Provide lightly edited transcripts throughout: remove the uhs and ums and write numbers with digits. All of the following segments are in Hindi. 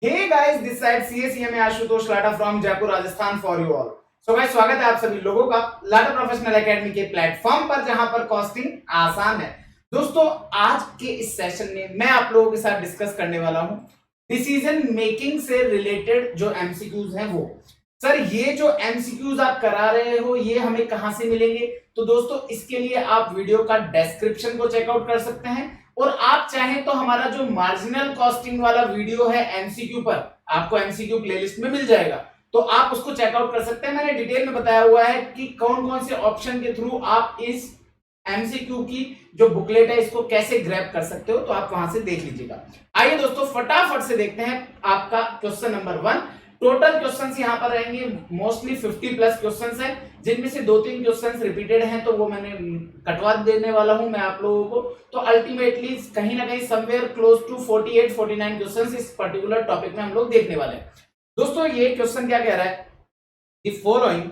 Hey guys, this side CACM Ashutosh Lata from Jaipur Rajasthan for you all. So guys, स्वागत है आप सभी लोगों का लाटा प्रोफेशनल एकेडमी के प्लेटफॉर्म पर, जहां पर कॉस्टिंग आसान है। दोस्तों, आज के इस सेशन में मैं आप लोगों के साथ डिस्कस करने वाला हूं डिसीजन मेकिंग से रिलेटेड जो एमसीक्यूज हैं वो। सर, ये जो एमसीक्यूज आप करा रहे हो ये हमें कहां से मिलेंगे? तो दोस्तों, इसके लिए आप वीडियो का डिस्क्रिप्शन को चेकआउट कर सकते हैं, और आप चाहें तो हमारा जो मार्जिनल कॉस्टिंग वाला वीडियो है एमसीक्यू पर, आपको एमसीक्यू प्लेलिस्ट में मिल जाएगा, तो आप उसको चेकआउट कर सकते हैं। मैंने डिटेल में बताया हुआ है कि कौन कौन से ऑप्शन के थ्रू आप इस एमसीक्यू की जो बुकलेट है इसको कैसे ग्रैब कर सकते हो, तो आप वहां से देख लीजिएगा। आइए दोस्तों, फटाफट से देखते हैं आपका क्वेश्चन नंबर 1। टोटल क्वेश्चंस यहां पर रहेंगे, मोस्टली 50 प्लस क्वेश्चंस हैं, जिनमें से 2-3 क्वेश्चंस रिपीटेड हैं, तो वो मैंने कटवा देने वाला हूं मैं आप लोगों को। तो अल्टीमेटली कहीं ना कहीं समवेयर क्लोज टू 48-49 क्वेश्चंस इस पर्टिकुलर टॉपिक में हम लोग देखने वाले हैं। दोस्तों, ये क्वेश्चन क्या कह रहा है? The following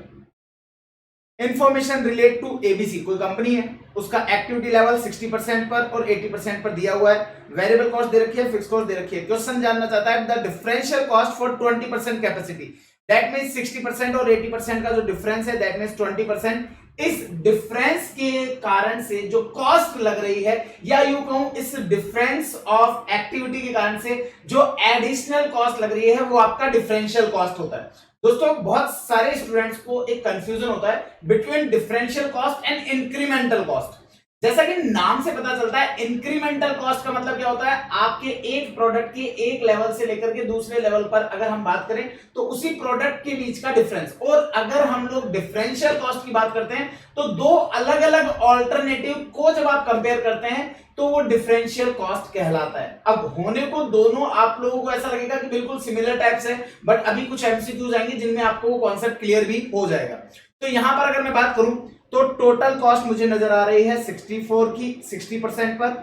information relate to ABC. कोई कंपनी है, उसका एक्टिविटी लेवल 60% पर और 80% पर दिया हुआ है, वेरिएबल कॉस्ट दे रखी है, फिक्स कॉस्ट दे रखी है। क्वेश्चन जानना चाहता है the differential cost for 20% capacity, that means 60% और 80% का जो डिफरेंस है दैट मींस 20%। इस डिफरेंस के कारण से जो कॉस्ट लग रही है, या यूं कहूं इस डिफरेंस ऑफ एक्टिविटी के कारण से जो एडिशनल कॉस्ट लग रही है वो आपका डिफरेंशियल कॉस्ट होता है। दोस्तों, बहुत सारे स्टूडेंट्स को एक कंफ्यूजन होता है between differential cost and incremental cost. जैसा कि नाम से पता चलता है, इंक्रीमेंटल कॉस्ट का मतलब क्या होता है? आपके एक प्रोडक्ट के एक लेवल से लेकर के दूसरे लेवल पर अगर हम बात करें तो उसी प्रोडक्ट के बीच का डिफरेंस। और अगर हम लोग डिफरेंशियल कॉस्ट की बात करते हैं तो दो अलग अलग ऑल्टरनेटिव को जब आप कंपेयर करते हैं तो वो डिफरेंशियल कॉस्ट कहलाता है। अब होने को दोनों आप लोगों को ऐसा लगेगा कि बिल्कुल सिमिलर टाइप्स है, बट अभी कुछ एमसीक्यूज आएंगे जिनमें आपको वो कॉन्सेप्ट क्लियर भी हो जाएगा। तो यहां पर अगर मैं बात करूं तो टोटल कॉस्ट मुझे नजर आ रही है 64 की 60% पर,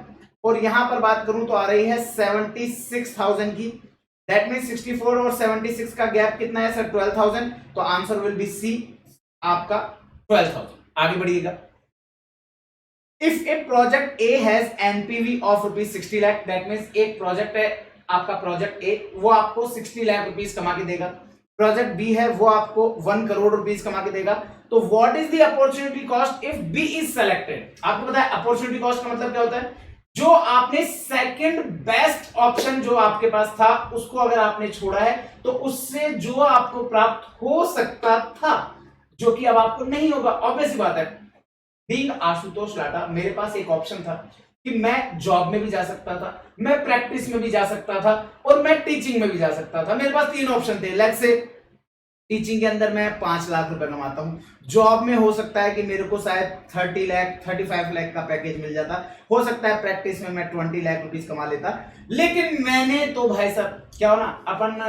और यहां पर बात करूं तो आ रही है 76,000 की। दैट मींस 64 और 76 का गैप कितना है सर? 12,000। तो आंसर विल बी सी, आपका 12,000। आगे बढ़िएगा। If a project A has NPV of rupees 60 lakh, that means एक प्रोजेक्ट है आपका, प्रोजेक्ट ए, वो आपको 60 लाख रुपीज कमा के देगा। प्रोजेक्ट बी है, वो आपको 1 करोड़ रुपीज कमा के देगा। तो what is the opportunity cost if B is selected? आपको पता है अपॉर्चुनिटी कॉस्ट का मतलब क्या होता है? जो आपने सेकंड बेस्ट ऑप्शन जो आपके पास था उसको अगर आपने छोड़ा है तो उससे जो आपको प्राप्त हो सकता था, जो कि अब आपको नहीं होगा। ऑब्वियस सी बात है, बीइंग आशुतोष लाटा मेरे पास एक ऑप्शन था कि मैं जॉब में भी जा सकता था, मैं प्रैक्टिस में भी जा सकता था, और मैं टीचिंग में भी जा सकता था। मेरे पास 3 ऑप्शन थे। लेट्स से टीचिंग के अंदर मैं 5 लाख रुपए कमाता हूं, जॉब में हो सकता है कि मेरे को शायद 30 लाख 35 लाख का पैकेज मिल जाता, हो सकता है प्रैक्टिस में मैं 20 लाख रुपीज कमा लेता। लेकिन मैंने तो भाई साहब क्या हो ना, अपन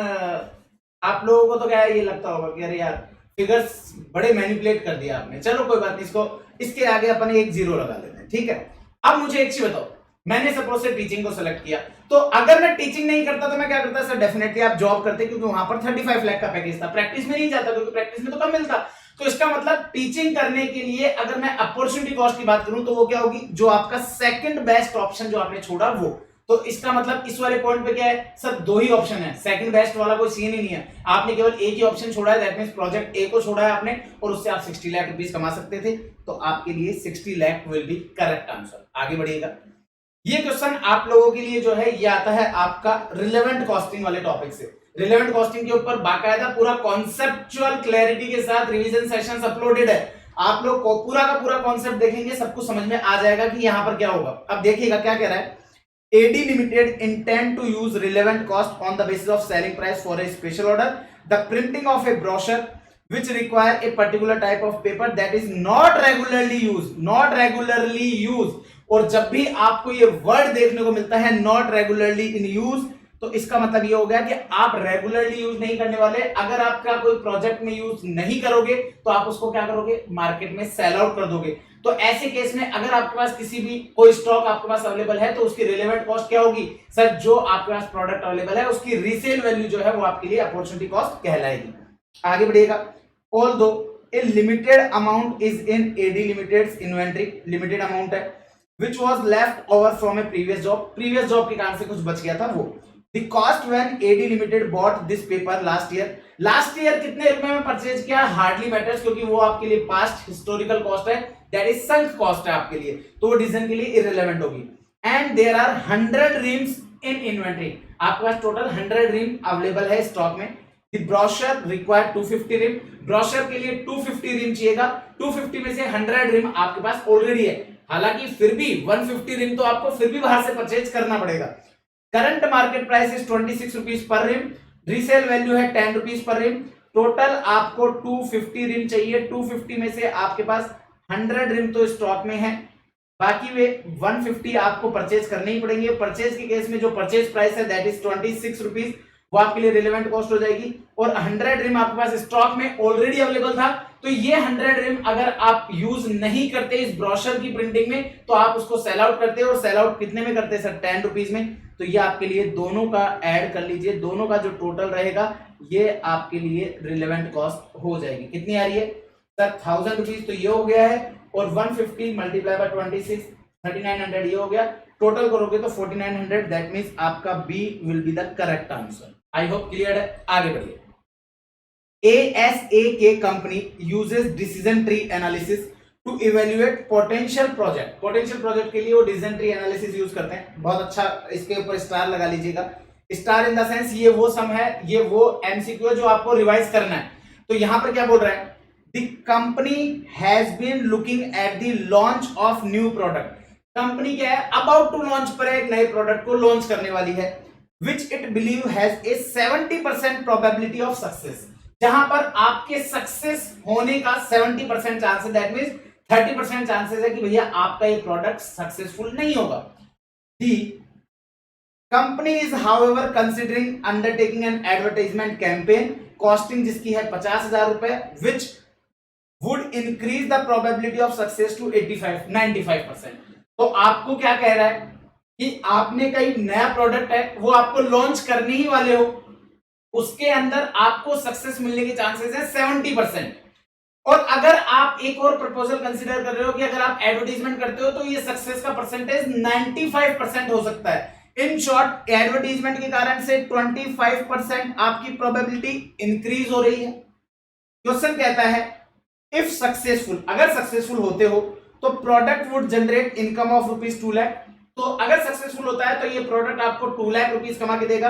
आप लोगों को तो क्या ये लगता होगा कि अरे यार फिगर्स बड़े मैनिपुलेट कर दिया आपने। चलो कोई बात नहीं, इसको इसके आगे अपन एक 0 लगा लेते हैं, ठीक है। अब मुझे एक चीज बताओ, मैंने सपोज से टीचिंग को सेलेक्ट किया, तो अगर मैं टीचिंग नहीं करता तो मैं क्या करता? सर डेफिनेटली आप जॉब करते, क्योंकि वहां पर 35 लाख का पैकेज था। प्रैक्टिस में नहीं जाता क्योंकि प्रैक्टिस में तो कम मिलता। तो इसका मतलब टीचिंग करने के लिए अगर मैं अपॉर्चुनिटी कॉस्ट की बात करूं तो वो क्या होगी? जो आपका सेकंड बेस्ट ऑप्शन जो आपने छोड़ा वो। तो इसका मतलब इस वाले पॉइंट पे क्या है सर? 2 ही ऑप्शन है, सेकंड बेस्ट वाला कोई सीन ही नहीं है। आपने केवल एक ही ऑप्शन छोड़ा है, दैट मींस प्रोजेक्ट ए को छोड़ा है आपने, और उससे आप 60 लाख रुपीस कमा सकते थे। तो आपके लिए 60 lakh will be correct answer. आगे बढ़िएगा। ये क्वेश्चन आप लोगों के लिए जो है ये आता है आपका रिलेवेंट कॉस्टिंग वाले टॉपिक से। रिलेवेंट कॉस्टिंग के ऊपर बाकायदा पूरा कॉन्सेप्चुअल क्लैरिटी के साथ रिवीजन सेशंस अपलोडेड है। आप लोग को पूरा का पूरा कॉन्सेप्ट देखेंगे, सब कुछ समझ में आ जाएगा कि यहां पर क्या होगा। अब देखिएगा क्या कह रहा है। AD Limited intend to use relevant cost on the basis of selling price for a special order. The printing of a brochure which require a particular type of paper that is not regularly used. Not regularly used. और जब भी आपको ये वर्ड देखने को मिलता है not regularly in use, तो इसका मतलब ये हो गया कि आप रेगुलरली यूज नहीं करने वाले। अगर आपका कोई प्रोजेक्ट में यूज नहीं करोगे तो आप उसको क्या करोगे? मार्केट में सेल आउट कर दोगे। तो ऐसे केस में अगर आपके पास किसी भी कोई स्टॉक आपके पास अवेलेबल है तो उसकी रिलेवेंट कॉस्ट क्या होगी सर? जो आपके पास प्रोडक्ट अवेलेबल है उसकी रीसेल वैल्यू जो है वो आपके लिए अपॉर्चुनिटी कॉस्ट कहलाएगी। आगे बढ़िएगा। Although a limited amount is in AD limited inventory, limited amount है, which was left over from a previous job, previous job के कारण से कुछ बच गया था वो। The cost when AD limited bought this paper last year कितने रुपए में परचेज किया, हार्डली मैटर्स, क्योंकि वो आपके लिए पास्ट हिस्टोरिकल कॉस्ट है, दैट इज संक कॉस्ट है आपके लिए, तो वो डिसीजन के लिए इररिलेवेंट होगी। And there are 100 reams in inventory, आपके पास टोटल 100 रिम अवेलेबल है स्टॉक में। The brochure required 250 ream, brochure के लिए 250 रिम चाहिएगा, 250 में से 100 रिम आपके पास ऑलरेडी है, हालांकि फिर भी 150 रिम तो आपको फिर भी बाहर से परचेज करना पड़ेगा। Current market price is 26 rupees per ream, resale value है 10 रुपीज पर रिम, टोटल आपको 250 रिम चाहिए, 250 में से आपके पास 100 रिम तो स्टॉक में है, बाकी वे 150 आपको परचेज करने ही पड़ेंगे। परचेज के केस में जो परचेज प्राइस है दैट इज 26 रुपीज, वो आपके लिए रिलेवेंट कॉस्ट हो जाएगी। और 100 रिम आपके पास स्टॉक में ऑलरेडी अवेलेबल था, तो ये 100 रिम अगर आप यूज नहीं करते इस ब्रोशर की प्रिंटिंग में, तो आप उसको सेल आउट करते हो, और सेल आउट कितने में करते हैं सर, 10 रुपीज में। तो ये आपके लिए दोनों का ऐड कर लीजिए, दोनों का जो टोटल रहेगा ये आपके लिए रिलेवेंट कॉस्ट हो जाएगी। कितनी आ रही है सर, 1000 रुपीज, तो ये हो गया है, और 150 मल्टीप्लाई बाय 26 3900 ये हो गया, टोटल करोगे तो 4900, दैट मींस आपका B will be the correct answer. I hope clear है, आगे बढ़िए। ASAK company uses decision tree analysis to evaluate potential project, potential project के लिए वो डिसीजन ट्री एनालिसिस यूज करते हैं, बहुत अच्छा, इसके ऊपर स्टार लगा लीजिएगा। स्टार इन द सेंस ये वो सम है, ये वो एमसीक्यू है जो आपको रिवाइज करना है। तो यहां पर क्या बोल रहा है, The company has been looking at the launch of new product. Company क्या है, अबाउट टू लॉन्च पर एक नए प्रोडक्ट को लॉन्च करने वाली है, which it believe has a 70% probability of success. जहां पर आपके सक्सेस होने का 70% चांस है, दैट मींस 30% चांसेस है कि भैया आपका ये प्रोडक्ट सक्सेसफुल नहीं होगा। The company is however considering undertaking an advertisement campaign costing जिसकी है 50,000 रुपए, which would increase the probability of success to 95%। तो आपको क्या कह रहा है कि आपने कई नया प्रोडक्ट है, वो आपको लॉन्च करने ही वाले हो, उसके अंदर आपको सक्सेस मिलने के चांसेस है 70%। और अगर आप एक और प्रपोजल कंसीडर कर रहे हो कि अगर आप एडवर्टाइजमेंट करते हो तो ये सक्सेस का परसेंटेज 95% हो सकता है। इन शॉर्ट, एडवर्टाइजमेंट के कारण से 25% आपकी प्रोबेबिलिटी इंक्रीज हो रही है। क्वेश्चन कहता है इफ सक्सेसफुल, अगर सक्सेसफुल होते हो तो product would generate income of ₹2 lakh, तो अगर सक्सेसफुल होता है तो ये प्रोडक्ट आपको 2 लाख रुपीस कमा के देगा,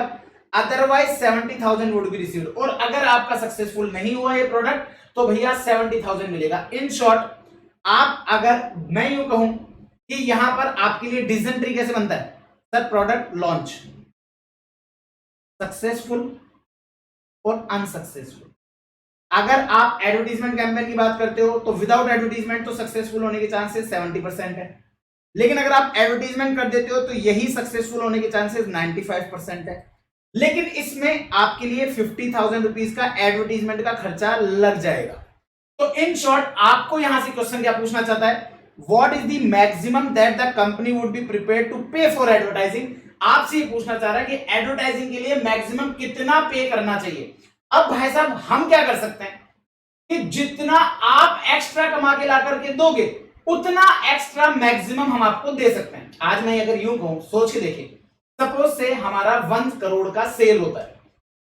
अदरवाइज 70,000 वुड बी रिसीव्ड। और अगर आपका सक्सेसफुल नहीं हुआ ये प्रोडक्ट तो भैया 70,000 मिलेगा। इन शॉर्ट, आप अगर मैं यूं कहूं कि यहां पर आपके लिए डिसीजन ट्री कैसे बनता है सर, प्रोडक्ट लॉन्च, सक्सेसफुल और अनसक्सेसफुल। अगर आप एडवर्टाइजमेंट कैंपेन की बात करते हो तो विदाउट एडवर्टाइजमेंट तो सक्सेसफुल होने के चांसेस 70% है, लेकिन अगर आप एडवर्टाइजमेंट कर देते हो तो यही सक्सेसफुल होने के चांसेस 95% है। लेकिन इसमें आपके लिए 50,000 रुपीज का एडवर्टाइजमेंट का खर्चा लग जाएगा। तो इन शॉर्ट, आपको यहां से क्वेश्चन क्या पूछना चाहता है, what is the maximum that the company would be prepared to pay for advertising. आपसे ये पूछना चाह रहा है कि एडवर्टाइजिंग के लिए मैक्सिमम कितना पे करना चाहिए। अब भाई साहब, हम क्या कर सकते हैं कि जितना आप एक्स्ट्रा कमा के ला करके दोगे उतना एक्स्ट्रा मैक्सिमम हम आपको दे सकते हैं। आज मैं अगर यूं कहूं, सोच के देखिए, सपोज से हमारा 1 करोड़ का सेल होता है,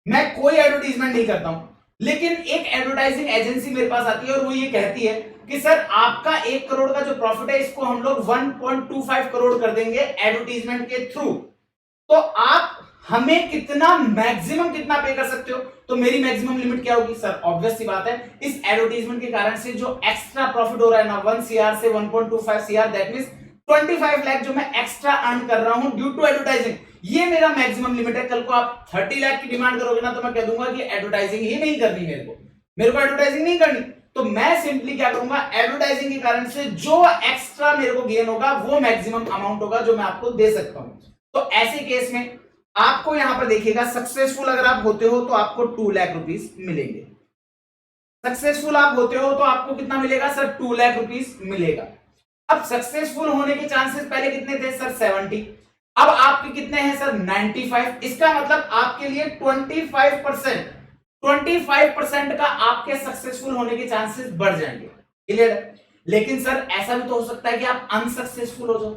मैं कोई एडवर्टाइजमेंट नहीं करता हूं, लेकिन एक एडवर्टाइजिंग एजेंसी मेरे पास आती है और वो ये कहती है कि सर आपका 1 करोड़ का जो प्रॉफिट है इसको हम लोग 1.25 करोड़ कर देंगे एडवर्टाइजमेंट के थ्रू। तो आप हमें कितना मैक्सिमम कितना पे कर सकते हो, तो मेरी मैक्सिमम लिमिट क्या होगी सर, ऑब्वियस सी बात है, इस एडवर्टाइजमेंट के कारण से जो एक्स्ट्रा प्रॉफिट हो रहा है ना 1 CR से 1.25 CR, दैट मींस 25 लाख जो मैं एक्स्ट्रा अर्न कर रहा हूं ड्यू टू एडवर्टाइजिंग, ये मेरा मैक्सिमम लिमिट है। कल को आप 30 लाख की डिमांड करोगे ना तो मैं कह दूंगा कि एडवर्टाइजिंग ही नहीं करनी, मेरे को एडवर्टाइजिंग नहीं करनी, तो मैं सिंपली क्या करूंगा, एडवर्टाइजिंग के कारण से जो एक्स्ट्रा मेरे को गेन होगा वो मैक्सिमम अमाउंट होगा जो मैं आपको दे सकता हूं। तो ऐसे केस में आपको यहां पर देखिएगा, सक्सेसफुल अगर आप होते हो तो आपको 2 लाख रुपीस मिलेंगे। सक्सेसफुल आप होते हो तो आपको कितना मिलेगा सर, 2 लाख रुपीस मिलेगा। अब सक्सेसफुल होने के चांसेस पहले कितने थे सर, 70, अब आपके कितने हैं सर, 95। इसका मतलब आपके लिए 25% का आपके सक्सेसफुल होने के चांसेस बढ़ जाएंगे। क्लियर है? लेकिन सर ऐसा भी तो हो सकता है कि आप अनसक्सेसफुल हो जाओ,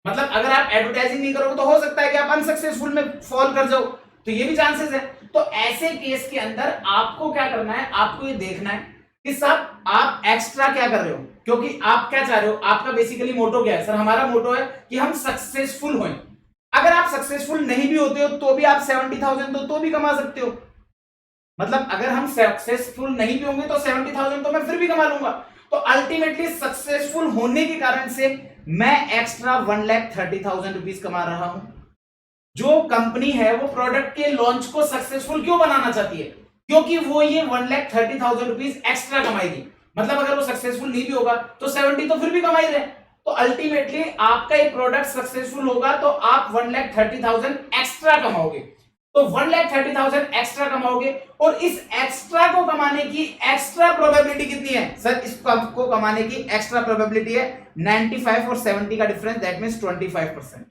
मतलब अगर आप एडवर्टाइजिंग नहीं करोगे तो हो सकता है कि आप अनसक्सेसफुल में फॉल कर जाओ, तो ये भी चांसेस है। तो ऐसे केस के अंदर आपको क्या करना है, आपको ये देखना है कि सब आप एक्स्ट्रा क्या कर रहे हो, क्योंकि आप क्या चाह रहे हो, आपका बेसिकली मोटो क्या है, सर हमारा मोटो है कि हम सक्सेसफुल हों। अगर आप सक्सेसफुल नहीं भी होते हो तो भी आप 70,000 तो भी कमा सकते हो। मतलब अगर हम सक्सेसफुल नहीं भी होंगे तो 70,000 तो मैं फिर भी कमा लूंगा। तो अल्टीमेटली सक्सेसफुल होने के कारण से मैं एक्स्ट्रा 1,30,000 रुपीज कमा रहा हूं। जो कंपनी है वो प्रोडक्ट के लॉन्च को सक्सेसफुल क्यों बनाना चाहती है, क्योंकि वो ये 1,30,000 रुपीज एक्स्ट्रा कमाएगी। मतलब अगर वो सक्सेसफुल नहीं भी होगा तो 70 तो फिर भी कमा ही रहे। तो अल्टीमेटली आपका ये प्रोडक्ट सक्सेसफुल होगा तो आप 1,30,000 एक्स्ट्रा कमाओगे। तो 1,30,000 एक्स्ट्रा कमाओगे और इस एक्स्ट्रा को कमाने की एक्स्ट्रा प्रोबेबिलिटी कितनी है, सर इसको कमाने की एक्स्ट्रा प्रोबेबिलिटी है 95 और 70 का difference, that means 25%,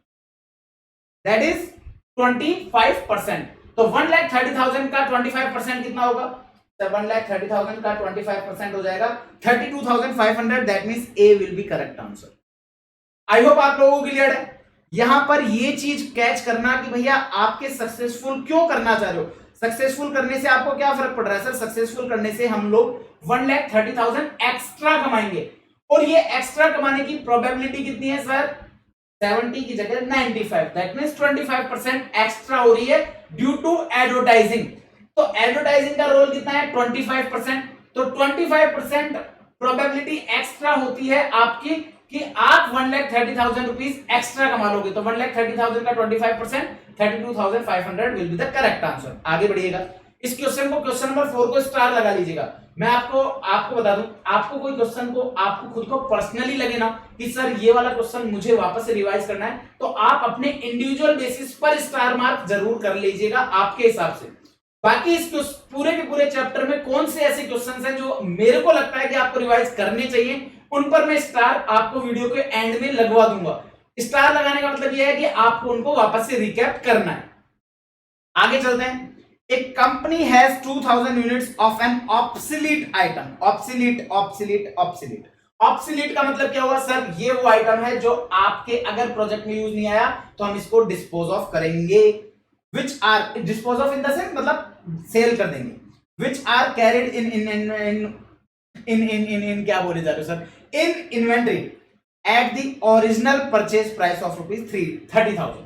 that is 25%। तो 1,30,000 का 25% कितना होगा, 1,30,000 का 25% हो जाएगा 32,500, that means A will be correct answer. I hope आप लोगों को क्लियर है। यहां पर ये चीज कैच करना कि भैया आपके सक्सेसफुल क्यों करना चाह रहे हो, सक्सेसफुल करने से आपको क्या फर्क पड़ रहा है, सर सक्सेसफुल करने से हम लोग 1,30,000 एक्स्ट्रा कमाएंगे और ये एक्स्ट्रा कमाने की प्रोबेबिलिटी कितनी है सर, 70 की जगह 95, दैट मींस 25% एक्स्ट्रा हो रही है ड्यू टू एडवर्टाइजिंग। तो एडवर्टाइजिंग का रोल कितना है 25%, तो 25% प्रोबेबिलिटी एक्स्ट्रा होती है आपकी कि आप 1,30,000 रुपीज एक्स्ट्रा कमा लोगे। तो 1,30,000 का 25% 32,500 will be the correct answer. आगे बढ़िएगा, इस क्वेश्चन को, क्वेश्चन नंबर 4 को स्टार लगा लीजिएगा। मैं आपको बता दूं, आपको कोई क्वेश्चन को आपको खुद को पर्सनली लगे ना कि सर ये वाला क्वेश्चन मुझे वापस से रिवाइज करना है, तो आप अपने इंडिविजुअल बेसिस पर स्टार मार्क जरूर कर लीजिएगा आपके हिसाब से। बाकी इस पूरे के पूरे चैप्टर में कौन से ऐसे क्वेश्चंस हैं जो मेरे को लगता है कि आपको रिवाइज करने चाहिए, उन पर मैं स्टार आपको वीडियो के एंड में लगवा दूंगा। स्टार लगाने का मतलब यह है कि आपको उनको वापस से रिकैप करना है। आगे चलते हैं। एक company has 2,000 units of an obsolete item. Obsolete का मतलब क्या हुआ सर, ये वो आइटम है जो आपके अगर प्रोजेक्ट में यूज नहीं आया तो हम इसको डिस्पोज ऑफ करेंगे। Which are dispose of in the sense मतलब सेल कर देंगे। विच आर कैरिड इन क्या बोले जा रहे हो sir, in inventory at the original purchase price of ₹30,000।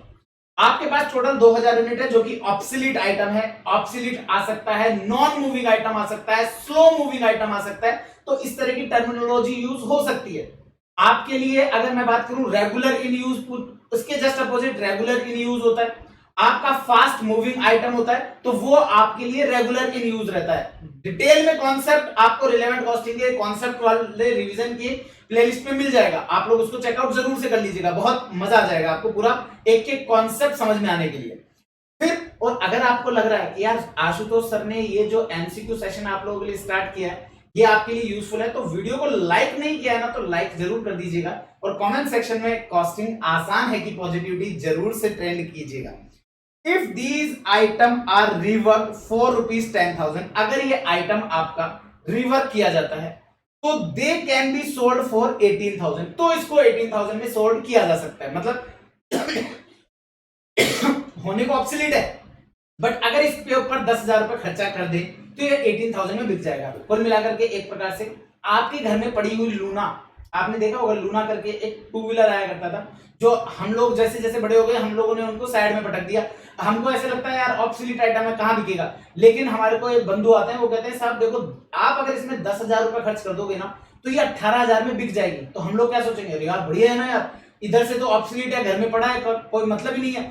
आपके पास टोटल 2,000 यूनिट है जो कि ऑब्सोलीट आइटम है। ऑब्सोलीट आ सकता है, नॉन मूविंग आइटम आ सकता है, स्लो मूविंग आइटम आ सकता है। तो इस तरह की टर्मिनोलॉजी यूज हो सकती है आपके लिए। अगर मैं बात करूं रेगुलर इन यूज, उसके just opposite regular in use होता है। आपका फास्ट मूविंग आइटम होता है तो वो आपके लिए रेगुलर इन यूज रहता है। डिटेल में कॉन्सेप्ट आपको रिलेवेंट कॉस्टिंग के कॉन्सेप्ट वाले रिवीजन की प्लेलिस्ट पे मिल जाएगा, आप लोग उसको चेकआउट जरूर से कर लीजिएगा, बहुत मजा आ जाएगा आपको पूरा एक एक कॉन्सेप्ट समझ में आने के लिए। फिर और अगर आपको लग रहा है कि यार आशुतोष सर ने ये जो एमसीक्यू सेशन आप लोगों के लिए स्टार्ट किया है ये आपके लिए यूजफुल है, तो वीडियो को लाइक नहीं किया है ना तो लाइक जरूर कर दीजिएगा और कमेंट सेक्शन में कॉस्टिंग आसान है कि पॉजिटिविटी जरूर से ट्रेंड कीजिएगा। If these item are rework for ₹10,000, अगर ये आइटम आपका रिवर्क किया जाता है तो दे कैन बी सोल्ड फॉर 18,000, तो इसको 18,000 में सोल्ड किया जा सकता है। मतलब होने को ऑब्सोलीट है बट अगर इसके ऊपर 10,000 रुपए खर्चा कर दे तो ये 18,000 में बिक जाएगा। कुल मिलाकर के एक प्रकार से आपके घर में पड़ी हुई लूना, आपने देखा होगा लूना करके एक 2 व्हीलर आया करता था, जो हम लोग जैसे जैसे बड़े हो गए हम लोगों ने उनको साइड में पटक दिया। हमको ऐसे लगता है यार ऑब्सोलीट आइटम है कहां बिकेगा, लेकिन हमारे को एक बंधु आते हैं वो कहते हैं साहब देखो आप अगर इसमें 10,000 रुपए खर्च कर दोगे ना तो ये 18,000 में बिक जाएगी। तो हम लोग क्या सोचेंगे, यार बढ़िया है ना यार, इधर से तो ऑब्सोलीट है, घर में पड़ा है, कोई मतलब ही नहीं है,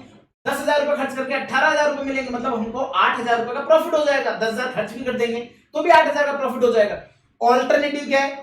10,000 रुपए खर्च करके 18,000 रुपए मिलेंगे, मतलब हमको 8,000 रुपए का प्रॉफिट हो जाएगा। 10,000 खर्च भी कर देंगे तो भी 8,000 का प्रॉफिट हो जाएगा। ऑल्टरनेटिव क्या है,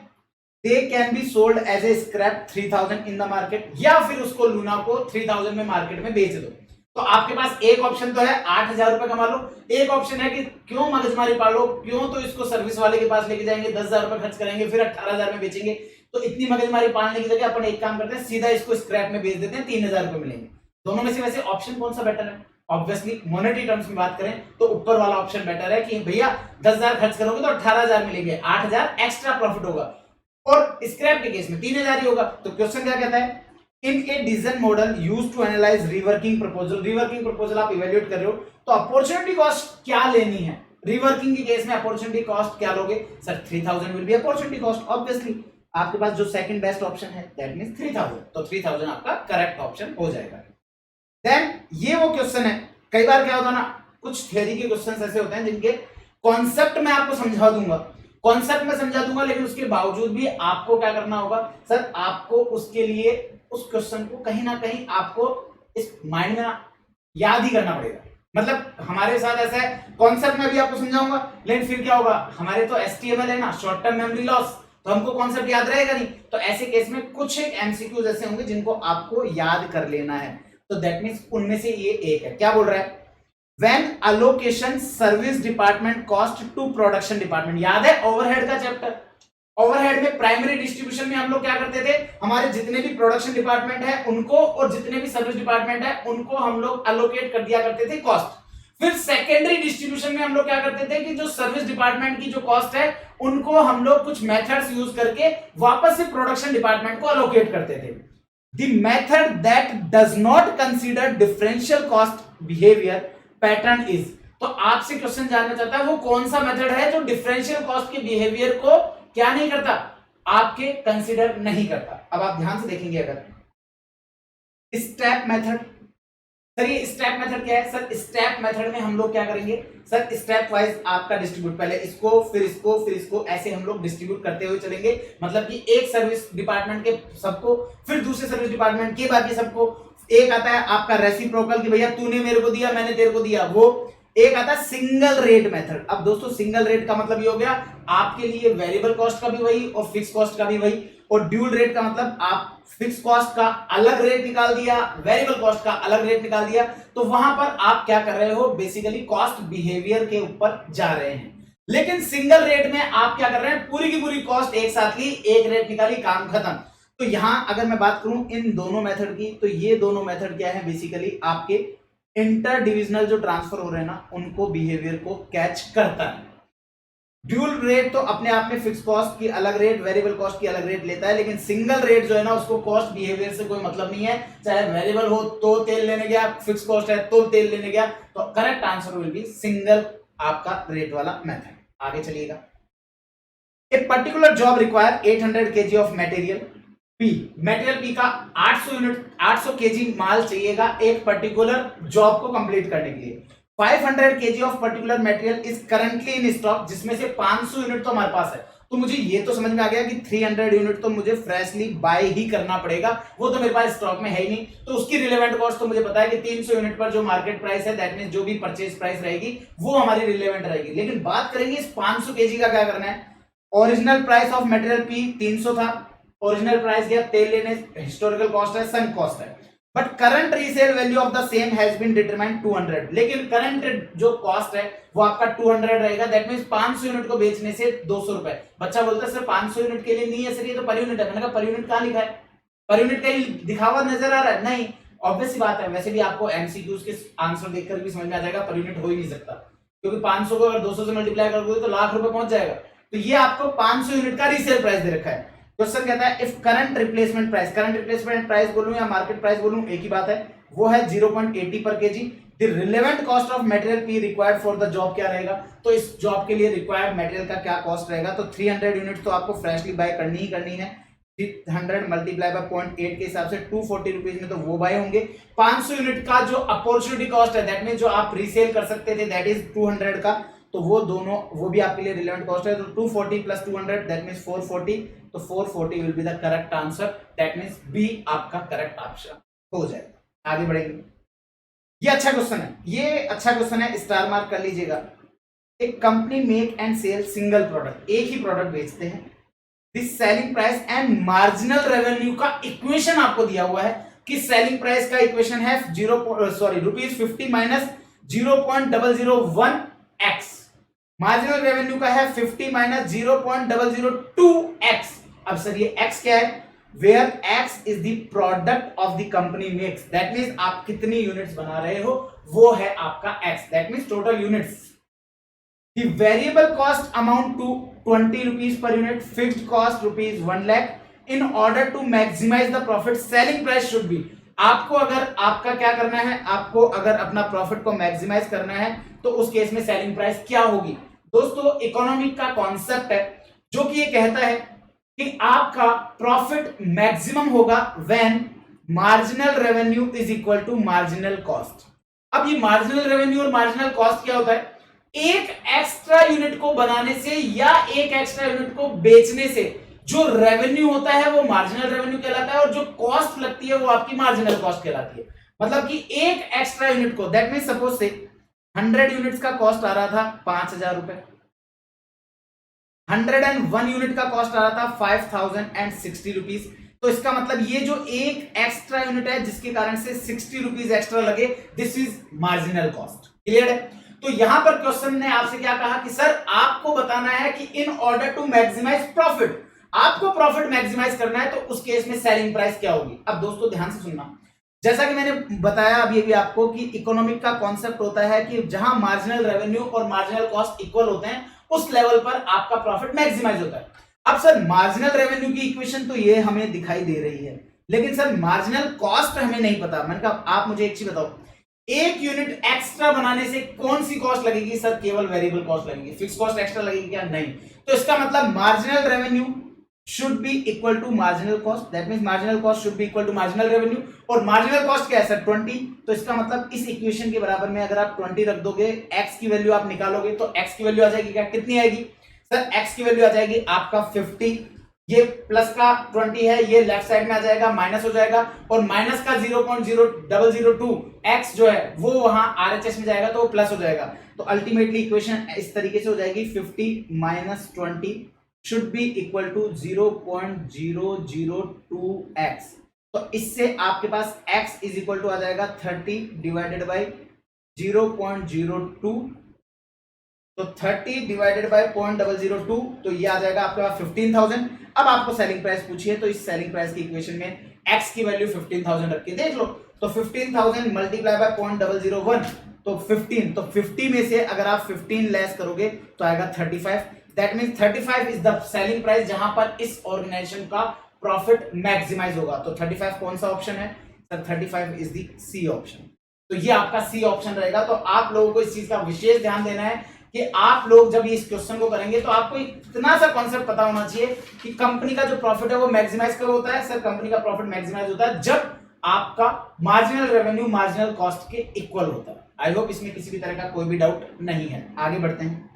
they can be sold as a scrap 3,000 in the market, या फिर उसको लूना को 3,000 में मार्केट में बेच दो। तो आपके पास एक ऑप्शन तो है 8,000 रुपए कमा लो, एक ऑप्शन है कि क्यों मगजमारी पालो, क्यों तो इसको सर्विस वाले के पास लेके जाएंगे, 10,000 रुपए खर्च करेंगे फिर 18,000 में बेचेंगे। तो इतनी मगजमारी पालने की जगह अपन एक काम करते हैं, सीधा इसको स्क्रैप में बेच देते हैं, 3,000 रुपए मिलेंगे। दोनों में से वैसे ऑप्शन कौन सा बेटर है, ऑब्वियसली मॉनेटरी टर्म्स में बात करें तो ऊपर वाला ऑप्शन बेटर है कि भैया 10,000 खर्च करोगे तो 18,000 मिलेंगे, 8,000 एक्स्ट्रा प्रॉफिट होगा, और स्क्रैप के केस में 3,000 ही होगा। तो क्वेश्चन क्या कहता है in a decision model use to analyse reworking proposal. Reworking proposal आप इवेल्युएट कर रहे हो तो अपॉर्चुनिटी कॉस्ट क्या लेनी है। रिवर्किंग के केस में अपॉर्चुनिटी कॉस्ट क्या लोगे sir? 3000 will be opportunity cost. Obviously आपके पास जो सेकंड बेस्ट ऑप्शन है दैट मींस 3000, तो 3000 आपका करेक्ट ऑप्शन हो जाएगा। देन ये वो क्वेश्चन है, कई बार क्या होता है ना, कुछ थ्योरी के क्वेश्चंस ऐसे होते हैं जिनके कॉन्सेप्ट में आपको समझा दूंगा, कॉन्सेप्ट में समझा दूंगा, लेकिन उसके बावजूद भी आपको क्या करना होगा सर? आपको उसके लिए उस क्वेश्चन को कहीं ना कहीं आपको इस माइंड में याद ही करना पड़ेगा। मतलब हमारे साथ ऐसा है, कॉन्सेप्ट में भी आपको समझाऊंगा, लेकिन फिर क्या होगा, हमारे तो एसटीएमएल है ना, शॉर्ट टर्म मेमोरी लॉस, तो हमको कॉन्सेप्ट याद रहेगा नहीं। तो ऐसे केस में कुछ एक एमसीक्यूज ऐसे होंगे जिनको आपको याद कर लेना है, तो दैट मींस उनमें से ये एक है। क्या बोल रहा है? When allocation service department cost to production department. याद है ओवरहेड का चैप्टर? ओवरहेड में प्राइमरी डिस्ट्रीब्यूशन में हम लोग क्या करते थे, हमारे जितने भी प्रोडक्शन डिपार्टमेंट है उनको और जितने भी सर्विस डिपार्टमेंट है उनको हम लोग अलोकेट कर दिया करते थे कॉस्ट। फिर सेकेंडरी डिस्ट्रीब्यूशन में हम लोग क्या करते थे कि जो सर्विस डिपार्टमेंट की जो कॉस्ट है उनको हम लोग कुछ मेथड्स यूज करके वापस से प्रोडक्शन डिपार्टमेंट को अलोकेट करते थे। The method that does not consider differential cost behaviour pattern is. तो आपसे क्वेश्चन जानना चाहता है वो कौन सा मेथड है जो डिफरेंशियल कॉस्ट के बिहेवियर को क्या नहीं करता, आपके कंसीडर नहीं करता। अब आप ध्यान से देखेंगे, अगर स्टेप मेथड, सर ये स्टेप मेथड क्या है सर? स्टेप मेथड में हम लोग क्या करेंगे सर? स्टेप वाइज आपका डिस्ट्रीब्यूट, पहले इसको फिर इसको फिर इसको, ऐसे हम लोग डिस्ट्रीब्यूट करते हुए चलेंगे। मतलब कि एक सर्विस डिपार्टमेंट के सबको, फिर दूसरे सर्विस डिपार्टमेंट के बाकी सबको। एक आता है आपका रेसिप्रोकल कि भैया तूने मेरे को दिया मैंने तेरे को दिया, वो एक आता है सिंगल रेट मेथड। अब दोस्तों सिंगल रेट का मतलब ये हो गया आपके लिए वेरिएबल कॉस्ट का भी वही और फिक्स कॉस्ट का भी वही, और ड्यूल रेट का मतलब आप फिक्स कॉस्ट का अलग रेट निकाल दिया, वेरिएबल कॉस्ट का अलग रेट निकाल दिया, तो वहां पर आप क्या कर रहे हो, बेसिकली कॉस्ट बिहेवियर के ऊपर जा रहे हैं। लेकिन सिंगल रेट में आप क्या कर रहे हैं, पूरी की पूरी कॉस्ट एक साथ ली, एक रेट निकाली, काम खत्म। तो यहां अगर मैं बात करूं इन दोनों मेथड की, तो ये दोनों मेथड क्या है, बेसिकली आपके इंटर डिविजनल जो ट्रांसफर हो रहे हैं ना उनको बिहेवियर को कैच करता है। ड्यूल रेट तो अपने आप में फिक्स कॉस्ट की अलग रेट, वेरिएबल कॉस्ट की अलग रेट लेता है, लेकिन सिंगल रेट जो है ना उसको कॉस्ट बिहेवियर से कोई मतलब नहीं है। चाहे वेरिएबल हो तो तेल लेने गया, फिक्स कॉस्ट है तो तेल लेने गया, तो correct answer will B single आपका रेट वाला मेथड। आगे चलिएगा। A particular job require 800 kg of material P, material P का 800 यूनिट 800 केजी माल चाहिएगा एक पर्टिकुलर जॉब को कंप्लीट करने के लिए। 500 kg of particular material is currently in stock, जिसमें से 500 यूनिट तो हमारे पास है। तो मुझे ये तो समझ में आ गया कि 300 यूनिट तो मुझे फ्रेशली बाय ही करना पड़ेगा, वो तो मेरे पास स्टॉक में है ही नहीं। तो उसकी रिलेवेंट कॉस्ट तो मुझे पता है कि 300 यूनिट पर जो मार्केट प्राइस है दैट मींस जो भी परचेज प्राइस रहेगी वो हमारी रिलेवेंट रहेगी। लेकिन बात करेंगे इस 500 केजी का क्या करना है। Original price of material P 300 था, ओरिजिनल प्राइस गया तेल लेने, हिस्टोरिकल कॉस्ट है, सम कॉस्ट है, but current resale value of the same has been determined 200। लेकिन करंट जो कॉस्ट है वो आपका 200 रहेगा, दैट मींस 500 यूनिट को बेचने से 200 रुपए। बच्चा बोलता है सर 500 यूनिट के लिए नहीं है सर, ये तो पर यूनिट है। मैंने कहा पर यूनिट कहां लिखा है, पर यूनिट कहीं दिखा हुआ नजर आ रहा है? नहीं, ऑब्वियस सी बात है। वैसे भी आपको एमसीक्यूज के आंसर देखकर भी समझ में आ जाएगा पर यूनिट हो ही नहीं सकता, क्योंकि 500 को अगर 200 से मल्टीप्लाई कर दोगे तो लाख रुपए पहुंच जाएगा। तो ये आपको 500 यूनिट का रीसेल प्राइस दे रखा है। क्वेश्चन कहता है if current replacement price, current replacement price बोलूं या मार्केट प्राइस बोलूं एक ही बात है, वो है 0.80 पर KG. The relevant cost of material P required for the job क्या रहेगा, तो इस जॉब के लिए रिक्वायर्ड मटेरियल का क्या कॉस्ट रहेगा। तो 300 यूनिट तो आपको फ्रेशली बाय करनी ही करनी है। 300 मल्टीप्लाई बाय 0.8 के हिसाब से 240 रुपीज में तो वो बाय होंगे। 500 यूनिट का जो अपॉर्चुनिटी कॉस्ट है दैट मीन जो आप रीसेल कर सकते थे दैट इज 200 का, तो वो दोनों वो भी आपके लिए रिलेवेंट कॉस्ट है। तो 240 प्लस 200 दैट मींस 440, तो 440 will be the correct answer, that means B आपका करेक्ट ऑप्शन हो जाएगा। आगे बढ़ेंगे। ये अच्छा क्वेश्चन है, ये अच्छा क्वेश्चन है, स्टार मार्क कर लीजिएगा। एक company make and sell single product, एक ही प्रोडक्ट बेचते हैं। This selling price and marginal revenue का इक्वेशन आपको दिया हुआ है कि सेलिंग प्राइस का इक्वेशन है ₹50 माइनस 0.001x, मार्जिनल रेवेन्यू का है 50 माइनस 0.002x। अब सर ये x क्या है, where x is the product of the company makes, that means आप कितनी यूनिट्स बना रहे हो वो है आपका x, that means total units. The variable cost amount to 20 rupees per unit, fixed cost ₹1 lakh, in order to maximise the profit selling price should be. आपको अगर आपका क्या करना है, आपको अगर अपना प्रॉफिट को मैक्सिमाइज करना है तो उस केस में सेलिंग प्राइस क्या होगी। दोस्तों इकोनॉमिक का कॉन्सेप्ट है जो कि ये कहता है कि आपका प्रॉफिट मैक्सिमम होगा when marginal revenue is equal to marginal cost. अब ये मार्जिनल रेवेन्यू और मार्जिनल कॉस्ट क्या होता है, एक एक्स्ट्रा यूनिट को बनाने से या एक एक्स्ट्रा यूनिट को बेचने से जो रेवेन्यू होता है वो मार्जिनल रेवेन्यू कहलाता है और जो कॉस्ट लगती है वो आपकी मार्जिनल कॉस्ट कहलाती है। मतलब कि एक एक्स्ट्रा यूनिट को, दैट मीन सपोज से 100 यूनिट्स का कॉस्ट आ रहा था 5,000 रुपए, 101 यूनिट का कॉस्ट आ रहा था 5,060 रुपीज। तो इसका मतलब ये जो एक एक्स्ट्रा यूनिट है जिसके कारण से 60 रुपीज एक्स्ट्रा लगे, this is marginal cost. Clear है। तो यहां पर क्वेश्चन ने आपसे क्या कहा कि सर आपको बताना है कि in order to maximise profit, आपको प्रॉफिट मैक्सिमाइज करना है तो उस केस में सेलिंग प्राइस क्या होगी। अब दोस्तों ध्यान से सुनना, जैसा कि मैंने बताया अभी अभी आपको कि इकोनॉमिक का कॉन्सेप्ट होता है कि जहां मार्जिनल रेवेन्यू और मार्जिनल कॉस्ट इक्वल होते हैं उस लेवल पर आपका प्रॉफिट मैक्सिमाइज होता है। अब सर मार्जिनल रेवेन्यू की इक्वेशन तो ये हमें दिखाई दे रही है, लेकिन सर मार्जिनल कॉस्ट हमें नहीं पता। मैंने कहा आप मुझे एक चीज बताओ, एक यूनिट एक्स्ट्रा बनाने से कौन सी कॉस्ट लगेगी सर, केवल वेरिएबल कॉस्ट लगेगी, फिक्स कॉस्ट एक्स्ट्रा लगेगी क्या, नहीं। तो इसका मतलब marginal revenue should be equal to marginal cost, that means marginal cost should be equal to marginal revenue। और marginal cost क्या है सर, 20। तो इसका मतलब इस इक्वेशन के बराबर में अगर आप 20 रख दोगे, x की वैल्यू आप निकालोगे तो x की वैल्यू आ जाएगी क्या, कितनी आएगी सर, x की वैल्यू आ जाएगी आपका 50। ये प्लस का 20 है, ये लेफ्ट साइड में आ जाएगा, माइनस हो जाएगा और माइनस का 0.0002 x जो है वो वहां RHS में जाएगा तो वो प्लस हो जाएगा। तो अल्टीमेटली इक्वेशन इस तरीके से हो जाएगी 50 minus 20 should be equal to 0.002x। तो इससे आपके पास x is equal to आ जाएगा 30 divided by 0.02, तो 30 divided by 0.002, तो ये आ जाएगा आपके पास 15,000। अब आपको सेलिंग प्राइस पूछिए तो इस सेलिंग प्राइस की इक्वेशन में x की वैल्यू 15,000 रख के देख लो। तो 15,000 मल्टीप्लाई बाय 0.001 तो 15, तो 50 में से अगर आप 15 लेस करोगे तो आएगा 35। That means 35 is the selling price जहां पर इस ऑर्गेनाइजेशन का प्रॉफिट मैक्सिमाइज होगा। तो 35 कौन सा ऑप्शन है sir, 35 is the C option. तो ये आपका सी ऑप्शन रहेगा। तो आप लोगों को इस चीज का विशेष ध्यान देना है कि आप लोग जब इस क्वेश्चन को करेंगे तो आपको इतना सा कॉन्सेप्ट पता होना चाहिए कि कंपनी का जो प्रॉफिट है वो मैक्सिमाइज कब होता है सर, कंपनी का प्रॉफिट मैक्सिमाइज होता है जब आपका मार्जिनल रेवेन्यू मार्जिनल कॉस्ट के इक्वल होता है। आई होप इसमें किसी भी तरह का कोई भी डाउट नहीं है। आगे बढ़ते हैं।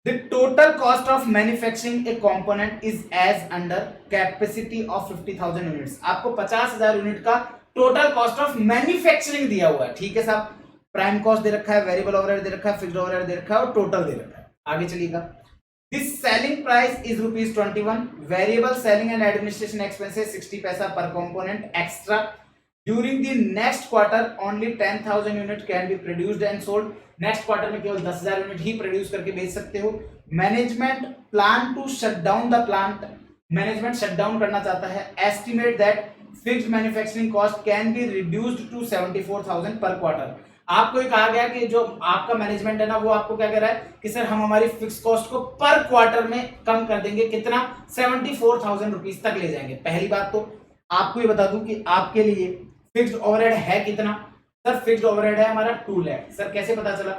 The total cost of manufacturing a component is as under capacity of 50,000 units। आपको 50,000 यूनिट का टोटल कॉस्ट ऑफ मैन्युफैक्चरिंग दिया हुआ है, ठीक है साहब। प्राइम कॉस्ट दे रखा है, वेरिएबल ओवरहेड दे रखा है, फिक्स्ड ओवरहेड दे रखा है और टोटल दे रखा है। आगे चलिएगा। This selling price is ₹21, variable selling and administration expenses 60 पैसा per component extra। During the next quarter only 10,000 unit can be produced and sold। Next quarter में केवल 10,000 यूनिट ही प्रोड्यूस करके बेच सकते हो। Management plan to shut down the plant, management shut down करना चाहता है। Estimate that fixed manufacturing cost can be reduced to 74,000 per quarter. आपको ये कहा गया कि जो आपका मैनेजमेंट है ना वो आपको क्या कह रहा है कि सर हम हमारी फिक्स कॉस्ट को पर क्वार्टर में कम कर देंगे, कितना 74,000 रुपीज तक ले जाएंगे। पहली बात तो आपको ये बता दूं कि आपके लिए फिक्स्ड ओवरहेड है कितना सर, फिक्स्ड ओवरहेड है हमारा 2 लाख। सर कैसे पता चला,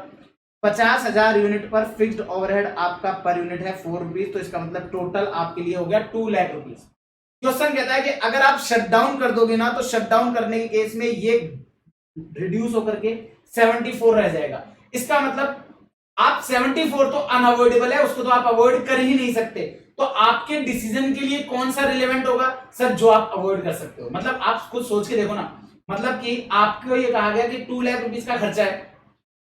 50,000 यूनिट पर फिक्स्ड ओवरहेड आपका पर यूनिट है 4 रुपीज, तो इसका मतलब टोटल आपके लिए हो गया 2 लाख रुपीज। क्वेश्चन कहता है कि अगर आप शट डाउन कर दोगे ना तो शट डाउन करने के केस में ये रिड्यूस होकर के 74 रह जाएगा। इसका मतलब आप 74 तो अनअवॉइडेबल है, उसको तो आप अवॉइड कर ही नहीं सकते। तो आपके डिसीजन के लिए कौन सा रिलेवेंट होगा सर, जो आप अवॉइड कर सकते हो। मतलब आप खुद सोच के देखो ना, मतलब कि आपको ये कहा गया कि 2 लाख रुपीस का खर्चा है,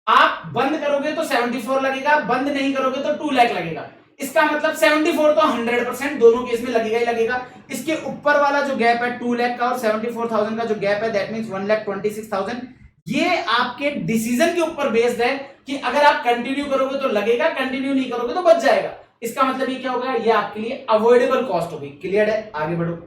आप बंद करोगे तो 74 लगेगा, बंद नहीं करोगे तो 2 लाख लगेगा। इसका मतलब 74 तो 100% दोनों केस में लगेगा ही लगेगा। इसके ऊपर वाला जो गैप है 2 लाख का और 74,000 का जो गैप है दैट मींस 1,26,000, ये आपके डिसीजन के ऊपर बेस्ड है कि अगर आप कंटिन्यू करोगे तो लगेगा, कंटिन्यू नहीं करोगे तो बच जाएगा। इसका मतलब ये क्या होगा, ये आपके लिए अवॉइडेबल कॉस्ट होगी। क्लियर है, आगे बढ़ो।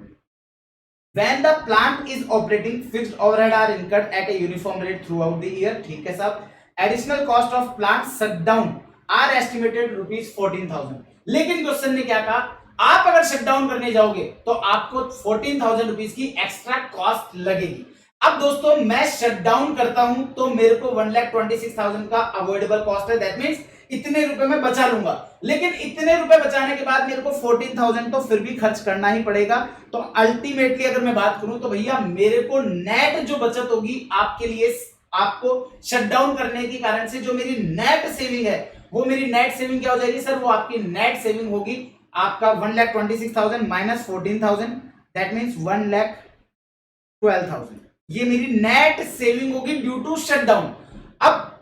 When the plant is operating, fixed overhead are incurred at a uniform rate throughout the year। ठीक है साहब। Additional cost of plant shutdown are estimated ₹14,000। लेकिन क्वेश्चन ने क्या कहा, आप अगर शट डाउन करने जाओगे तो आपको 14,000 रुपीज की एक्स्ट्रा कॉस्ट लगेगी। अब दोस्तों मैं शट डाउन करता हूं तो मेरे को 1,26,000 का अवॉइडेबल कॉस्ट है, दैट मींस इतने रुपए में बचा लूंगा। लेकिन इतने रुपए बचाने के बाद मेरे को 14,000 तो फिर भी खर्च करना ही पड़ेगा। तो अल्टीमेटली अगर मैं बात करूं तो भैया मेरे को नेट जो बचत होगी आपके लिए, आपको शट डाउन करने के कारण से जो मेरी नेट सेविंग है, वो मेरी नेट सेविंग क्या हो जाएगी सर? वो आपकी नेट सेविंग होगी आपका 1,26,000 माइनस 14,000, दैट मींस 1,12,000। ये मेरी नेट सेविंग होगी ड्यू टू शटडाउन। अब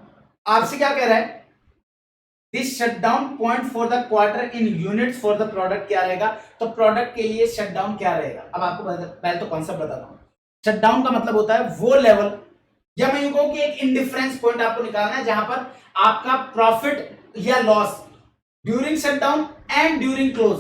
आपसे क्या कह रहा है? This shutdown point for the quarter in units for the product क्या रहेगा? तो प्रोडक्ट के लिए शटडाउन क्या रहेगा? अब आपको पहले तो कॉन्सेप्ट बताता हूं। शटडाउन का मतलब होता है वो लेवल, या मैं यूं कहूं कि एक इंडिफरेंस पॉइंट आपको निकालना है जहां पर आपका प्रॉफिट या loss during shutdown and during close,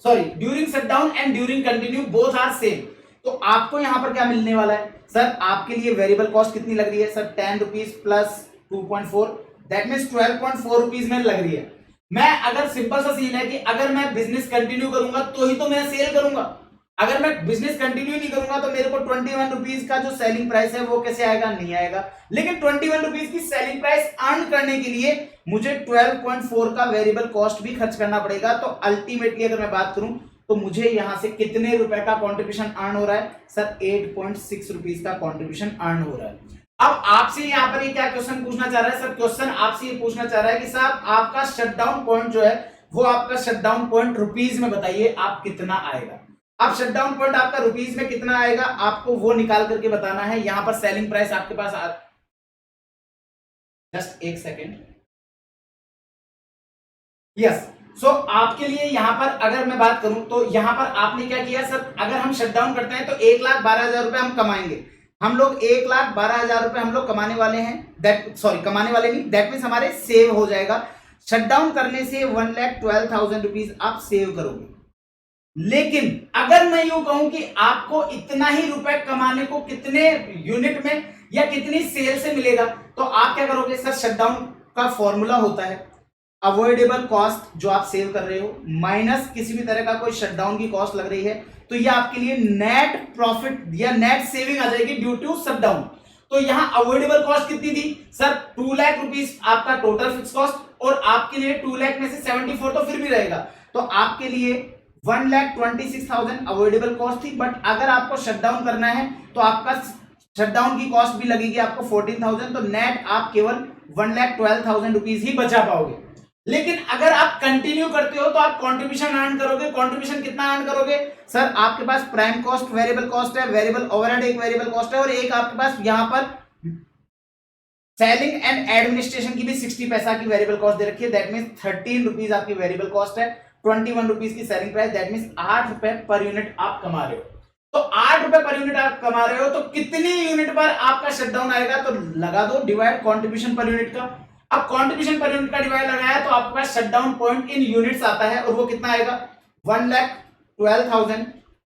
sorry during shutdown and during continue both are same. तो आपको यहां पर क्या मिलने वाला है सर? आपके लिए वेरिएबल कॉस्ट कितनी लग रही है sir? 10 rupees plus 2.4, that means 12.4 rupees में लग रही है। मैं अगर सिंपल सा सीन है कि अगर मैं बिजनेस कंटिन्यू करूंगा तो ही तो मैं सेल करूंगा। अगर मैं बिजनेस कंटिन्यू नहीं करूंगा तो मेरे को 21 रुपीज का जो सेलिंग प्राइस है वो कैसे आएगा? नहीं आएगा। लेकिन 21 रुपीज की सेलिंग प्राइस अर्न करने के लिए मुझे 12.4 का वेरिएबल कॉस्ट भी खर्च करना पड़ेगा। तो अल्टीमेटली अगर मैं बात करूं तो मुझे यहां से कितने रुपए का कंट्रीब्यूशन अर्न हो रहा है सर? 8.6 रुपीज का कंट्रीब्यूशन अर्न हो रहा है। अब आपसे यहां पर ये क्या क्वेश्चन पूछना चाह रहा है सर? क्वेश्चन आपसे ये पूछना चाह रहा है कि साहब आपका शटडाउन पॉइंट जो है वो आपका शटडाउन पॉइंट रुपीज में बताइए आप कितना आएगा। अब शटडाउन पॉइंट आपका रुपीज में कितना आएगा आपको वो निकाल करके बताना है। यहां पर सेलिंग प्राइस आपके पास जस्ट एक सेकेंड, यस। सो आपके लिए यहां पर अगर मैं बात करूं तो यहां पर आपने क्या किया सर? अगर हम शटडाउन करते हैं तो 1,12,000 रुपए हम कमाएंगे। हम लोग 1,12,000 रुपए हम लोग कमाने वाले हैं, दैट सॉरी कमाने वाले नहीं, दैट मीन्स हमारे सेव हो जाएगा। शटडाउन करने से 1,12,000 रुपीज आप सेव करोगे। लेकिन अगर मैं यूं कहूं कि आपको इतना ही रुपए कमाने को कितने यूनिट में या कितनी सेल से मिलेगा तो आप क्या करोगे सर? शटडाउन का फॉर्मूला होता है अवॉइडेबल कॉस्ट जो आप सेव कर रहे हो माइनस किसी भी तरह का कोई शटडाउन की कॉस्ट लग रही है, तो ये आपके लिए नेट प्रॉफिट या नेट सेविंग आ जाएगी ड्यू टू शटडाउन। तो यहां अवॉइडेबल कॉस्ट कितनी थी सर? 2 लाख रुपीज आपका टोटल फिक्स कॉस्ट और आपके लिए 2 लाख में से 74 तो फिर भी रहेगा। तो आपके लिए 1,26,000 अवॉइडेबल कॉस्ट थी। बट अगर आपको शटडाउन करना है तो आपका शटडाउन की कॉस्ट भी लगेगी आपको 14,000, तो नेट आप केवल 1,12,000 रुपीज ही बचा पाओगे। लेकिन अगर आप कंटिन्यू करते हो तो आप कंट्रीब्यूशन अर्न करोगे। कंट्रीब्यूशन कितना अर्न करोगे सर? आपके पास प्राइम कॉस्ट वेरिएबल कॉस्ट है, वेरिएबल ओवरहेड एक वेरिएबल कॉस्ट है और एक आपके पास यहां पर सेलिंग एंड एडमिनिस्ट्रेशन की भी 60 पैसा की वेरिएबल कॉस्ट दे रखी है, दैट मींस 13 रुपीज आपकी वेरिएबल कॉस्ट है, 21 रुपीज की सेलिंग प्राइस, दैट मींस 8 रुपए पर यूनिट आप कमा रहे हो। तो 8 रुपए पर यूनिट आप कमा रहे हो तो कितनी यूनिट पर आपका शटडाउन आएगा? तो लगा दो डिवाइड कंट्रीब्यूशन पर यूनिट का। अब कंट्रीब्यूशन पर यूनिट का डिवाइड लगाया तो आपके पास शटडाउन पॉइंट इन यूनिट्स आता है और वो कितना आएगा? 1,12,000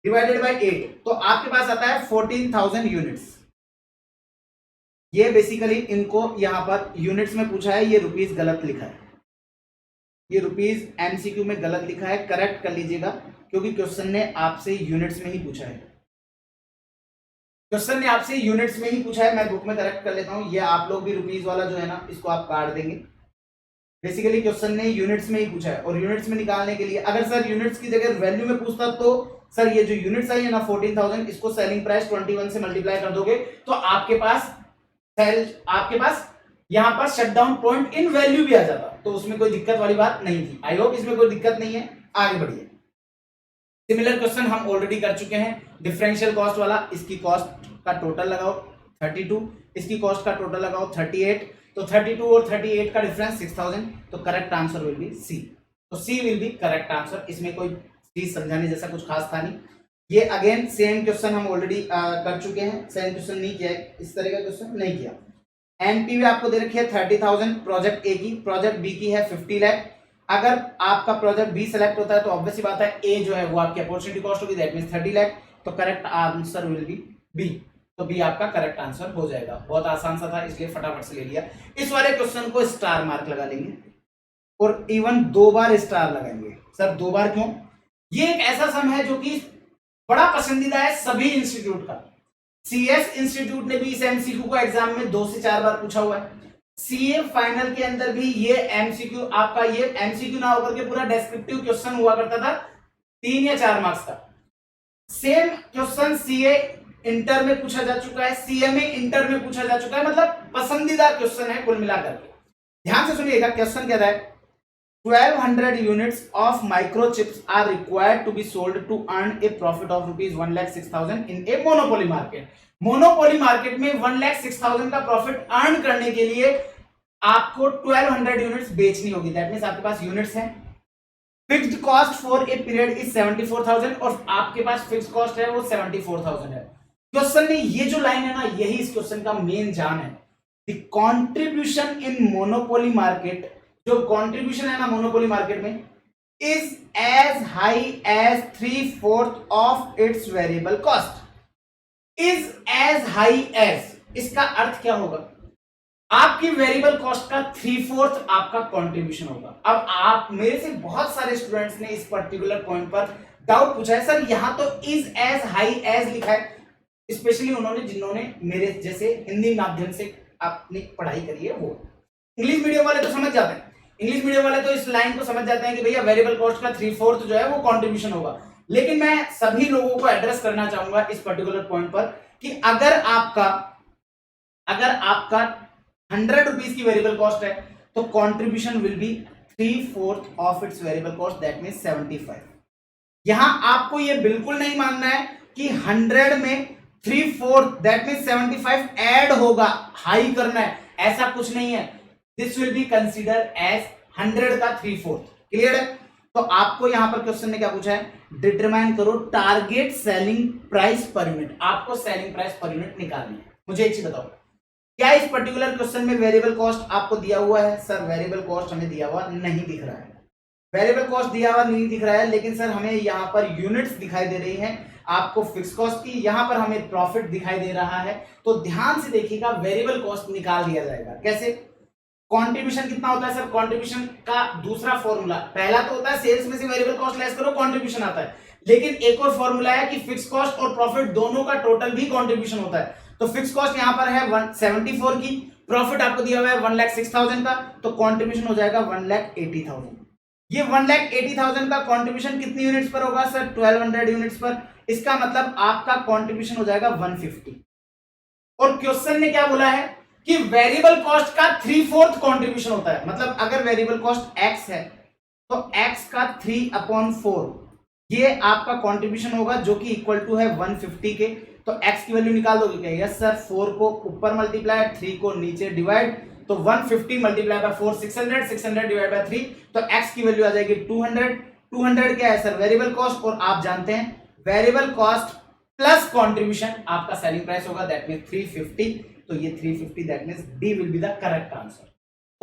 डिवाइडेड बाय 8, तो आपके पास आता है 14,000 यूनिट्स। ये बेसिकली इनको यहां पर यूनिट्स में पूछा है, ये रुपीस गलत लिखा है, ये रुपीस एमसीक्यू में गलत लिखा है, करेक्ट कर लीजिएगा क्योंकि क्वेश्चन ने आपसे यूनिट्स में ही पूछा है। क्वेश्चन ने आपसे यूनिट्स में ही पूछा है, मैं बुक में करेक्ट कर लेता हूं। ये आप लोग भी रुपीस वाला जो है ना इसको आप काट देंगे। बेसिकली क्वेश्चन ने यूनिट्स में ही पूछा है और यूनिट्स में निकालने के लिए अगर सर यूनिट्स की जगह वैल्यू में पूछता तो सर ये जो यूनिट्स आई है ना 14,000, इसको सेलिंग प्राइस 21 से मल्टीप्लाई कर दोगे तो आपके पास यहां पर शटडाउन पॉइंट इन वैल्यू भी आ जाता, तो उसमें कोई दिक्कत वाली बात नहीं थी। आई होप इसमें कोई दिक्कत नहीं है, आगे बढ़िए। सिमिलर क्वेश्चन हम ऑलरेडी कर चुके हैं, डिफरेंशियल कॉस्ट वाला। इसकी कॉस्ट का टोटल लगाओ 32, इसकी कॉस्ट का टोटल लगाओ 38, तो 32 और 38 का डिफरेंस 6,000, तो correct answer will be C. तो C will be correct answer. इसमें कोई चीज समझाने जैसा कुछ खास था नहीं। ये अगेन सेम क्वेश्चन हम ऑलरेडी कर चुके हैं, सेम क्वेश्चन नहीं किया है, इस तरह का क्वेश्चन नहीं किया। एनपीवी आपको दे रखी है 30,000 प्रोजेक्ट ए की, प्रोजेक्ट बी की है 50 लाख। अगर आपका प्रोजेक्ट बी सेलेक्ट होता है तो ऑब्वियस सी बात है ए जो है वो आपकी अपॉर्चुनिटी कॉस्ट होगी, दैट मींस 30 लाख, तो correct answer will be B. तो बी आपका करेक्ट आंसर हो जाएगा। बहुत आसान सा था इसलिए फटाफट से ले लिया। इस वाले क्वेश्चन को स्टार मार्क लगा लेंगे और इवन 2 बार स्टार लगाएंगे। सर 2 बार क्यों? ये एक ऐसा सम है जो कि बड़ा पसंदीदा है सभी इंस्टीट्यूट का। सीएस इंस्टीट्यूट ने भी इस एमसीक्यू को एग्जाम में 2 से 4 बार पूछा हुआ है। सीए फाइनल के अंदर भी ये एमसीक्यू आपका, ये एमसीक्यू ना होकर के पूरा डेस्क्रिप्टिव क्वेश्चन हुआ करता था 3 या 4 मार्क्स का। सेम क्वेश्चन सीए इंटर में पूछा जा चुका है, सीएमए इंटर में पूछा जा चुका है, मतलब पसंदीदा क्वेश्चन है कुल मिलाकर के। ध्यान से सुनिएगा, क्वेश्चन कह रहा है 1200 units of microchips are required to be sold to earn a profit of rupees 1,06,000 in a monopoly market. Monopoly market में 1,06,000 का प्रॉफिट अर्न करने के लिए आपको 1200 यूनिट्स बेचनी होगी। दैट मींस आपके पास यूनिट्स हैं। Fixed cost for a period is 74,000 और आपके पास फिक्स्ड कॉस्ट है वो 74,000 है। क्वेश्चन में ये जो लाइन है ना, यही इस क्वेश्चन का मेन जान है। The contribution in monopoly market, जो कंट्रीब्यूशन है ना मोनोपोली मार्केट में, is as high as 3/4 of its variable cost. Is as high as, इसका अर्थ क्या होगा? आपकी वेरिएबल कॉस्ट का 3/4 आपका कंट्रीब्यूशन होगा। अब आप मेरे से बहुत सारे स्टूडेंट्स ने इस पर्टिकुलर पॉइंट पर डाउट पूछा है, सर यहां तो इज एज हाई एज लिखा है। स्पेशली उन्होंने जिन्होंने मेरे जैसे हिंदी माध्यम से अपनी पढ़ाई करी है वो। इंग्लिश मीडियम वाले तो समझ जाते हैं, इंग्लिश मीडियम वाले तो इस लाइन को समझ जाते हैं कि भैया वेरिएबल कॉस्ट का 3/4 जो है वो कंट्रीब्यूशन होगा। लेकिन मैं सभी लोगों को एड्रेस करना चाहूंगा इस पर्टिकुलर पॉइंट पर कि अगर आपका 100 रुपीज की वेरिएबल कॉस्ट है तो contribution will be 3/4 of its variable cost, that means 75। यहां आपको ये बिल्कुल नहीं मानना है कि 100 में 3/4 दैट मींस 75 ऐड होगा, हाई करना है, ऐसा कुछ नहीं है। This will be consider as 100 का 3/4। क्लियर है? तो आपको यहां पर क्वेश्चन ने क्या पूछा है, डिटरमाइन करो target selling price per unit. आपको सेलिंग प्राइस पर यूनिट निकालनी है। मुझे एक चीज बताओ, क्या इस पर्टिकुलर क्वेश्चन में वेरिएबल कॉस्ट आपको दिया हुआ है? सर वेरिएबल कॉस्ट हमें दिया हुआ नहीं दिख रहा है। वेरिएबल कॉस्ट दिया हुआ नहीं दिख रहा है, लेकिन सर हमें यहाँ पर यूनिट्स दिखाई दे रही हैं आपको फिक्स कॉस्ट की, यहाँ पर हमें प्रॉफिट दिखाई दे रहा है। तो ध्यान से देखिएगा, वेरिएबल कॉस्ट निकाल दिया जाएगा। कैसे? कंट्रीब्यूशन कितना होता है सर? कंट्रीब्यूशन का दूसरा फॉर्मूला, पहला तो होता है सेल्स में से वेरिएबल कॉस्ट लेस करो, कंट्रीब्यूशन आता है। लेकिन एक और फॉर्मूला है कि फिक्स कॉस्ट और प्रॉफिट दोनों का टोटल भी कंट्रीब्यूशन होता है। तो फिक्स कॉस्ट यहां पर है 174 की, प्रॉफिट आपको दिया हुआ है 1,06,000 का, तो कंट्रीब्यूशन हो जाएगा 1,80,000। ये 1,80,000 का कंट्रीब्यूशन कितनी यूनिट्स पर होगा सर? 1200 यूनिट्स पर। इसका मतलब आपका कंट्रीब्यूशन हो जाएगा 150। और क्वेश्चन ने क्या बोला है कि वेरिएबल कॉस्ट का 3/4 कंट्रीब्यूशन होता है। मतलब अगर वेरिएबल कॉस्ट x है तो x का 3/4 ये आपका कंट्रीब्यूशन होगा, जो कि इक्वल टू है 150 के। तो x की वैल्यू निकाल दोगे क्या? Yes sir. 4 को ऊपर मल्टीप्लाई, 3 को नीचे डिवाइड, तो 150 मल्टीप्लाई बाय 4 600, 600 डिवाइड बाय 3, तो x की वैल्यू आ जाएगी 200। 200 क्या है सर? Variable cost. और आप जानते हैं वेरिएबल कॉस्ट प्लस कंट्रीब्यूशन आपका सेलिंग प्राइस होगा, दैट मींस 350। तो ये 350 that means D will be the correct answer.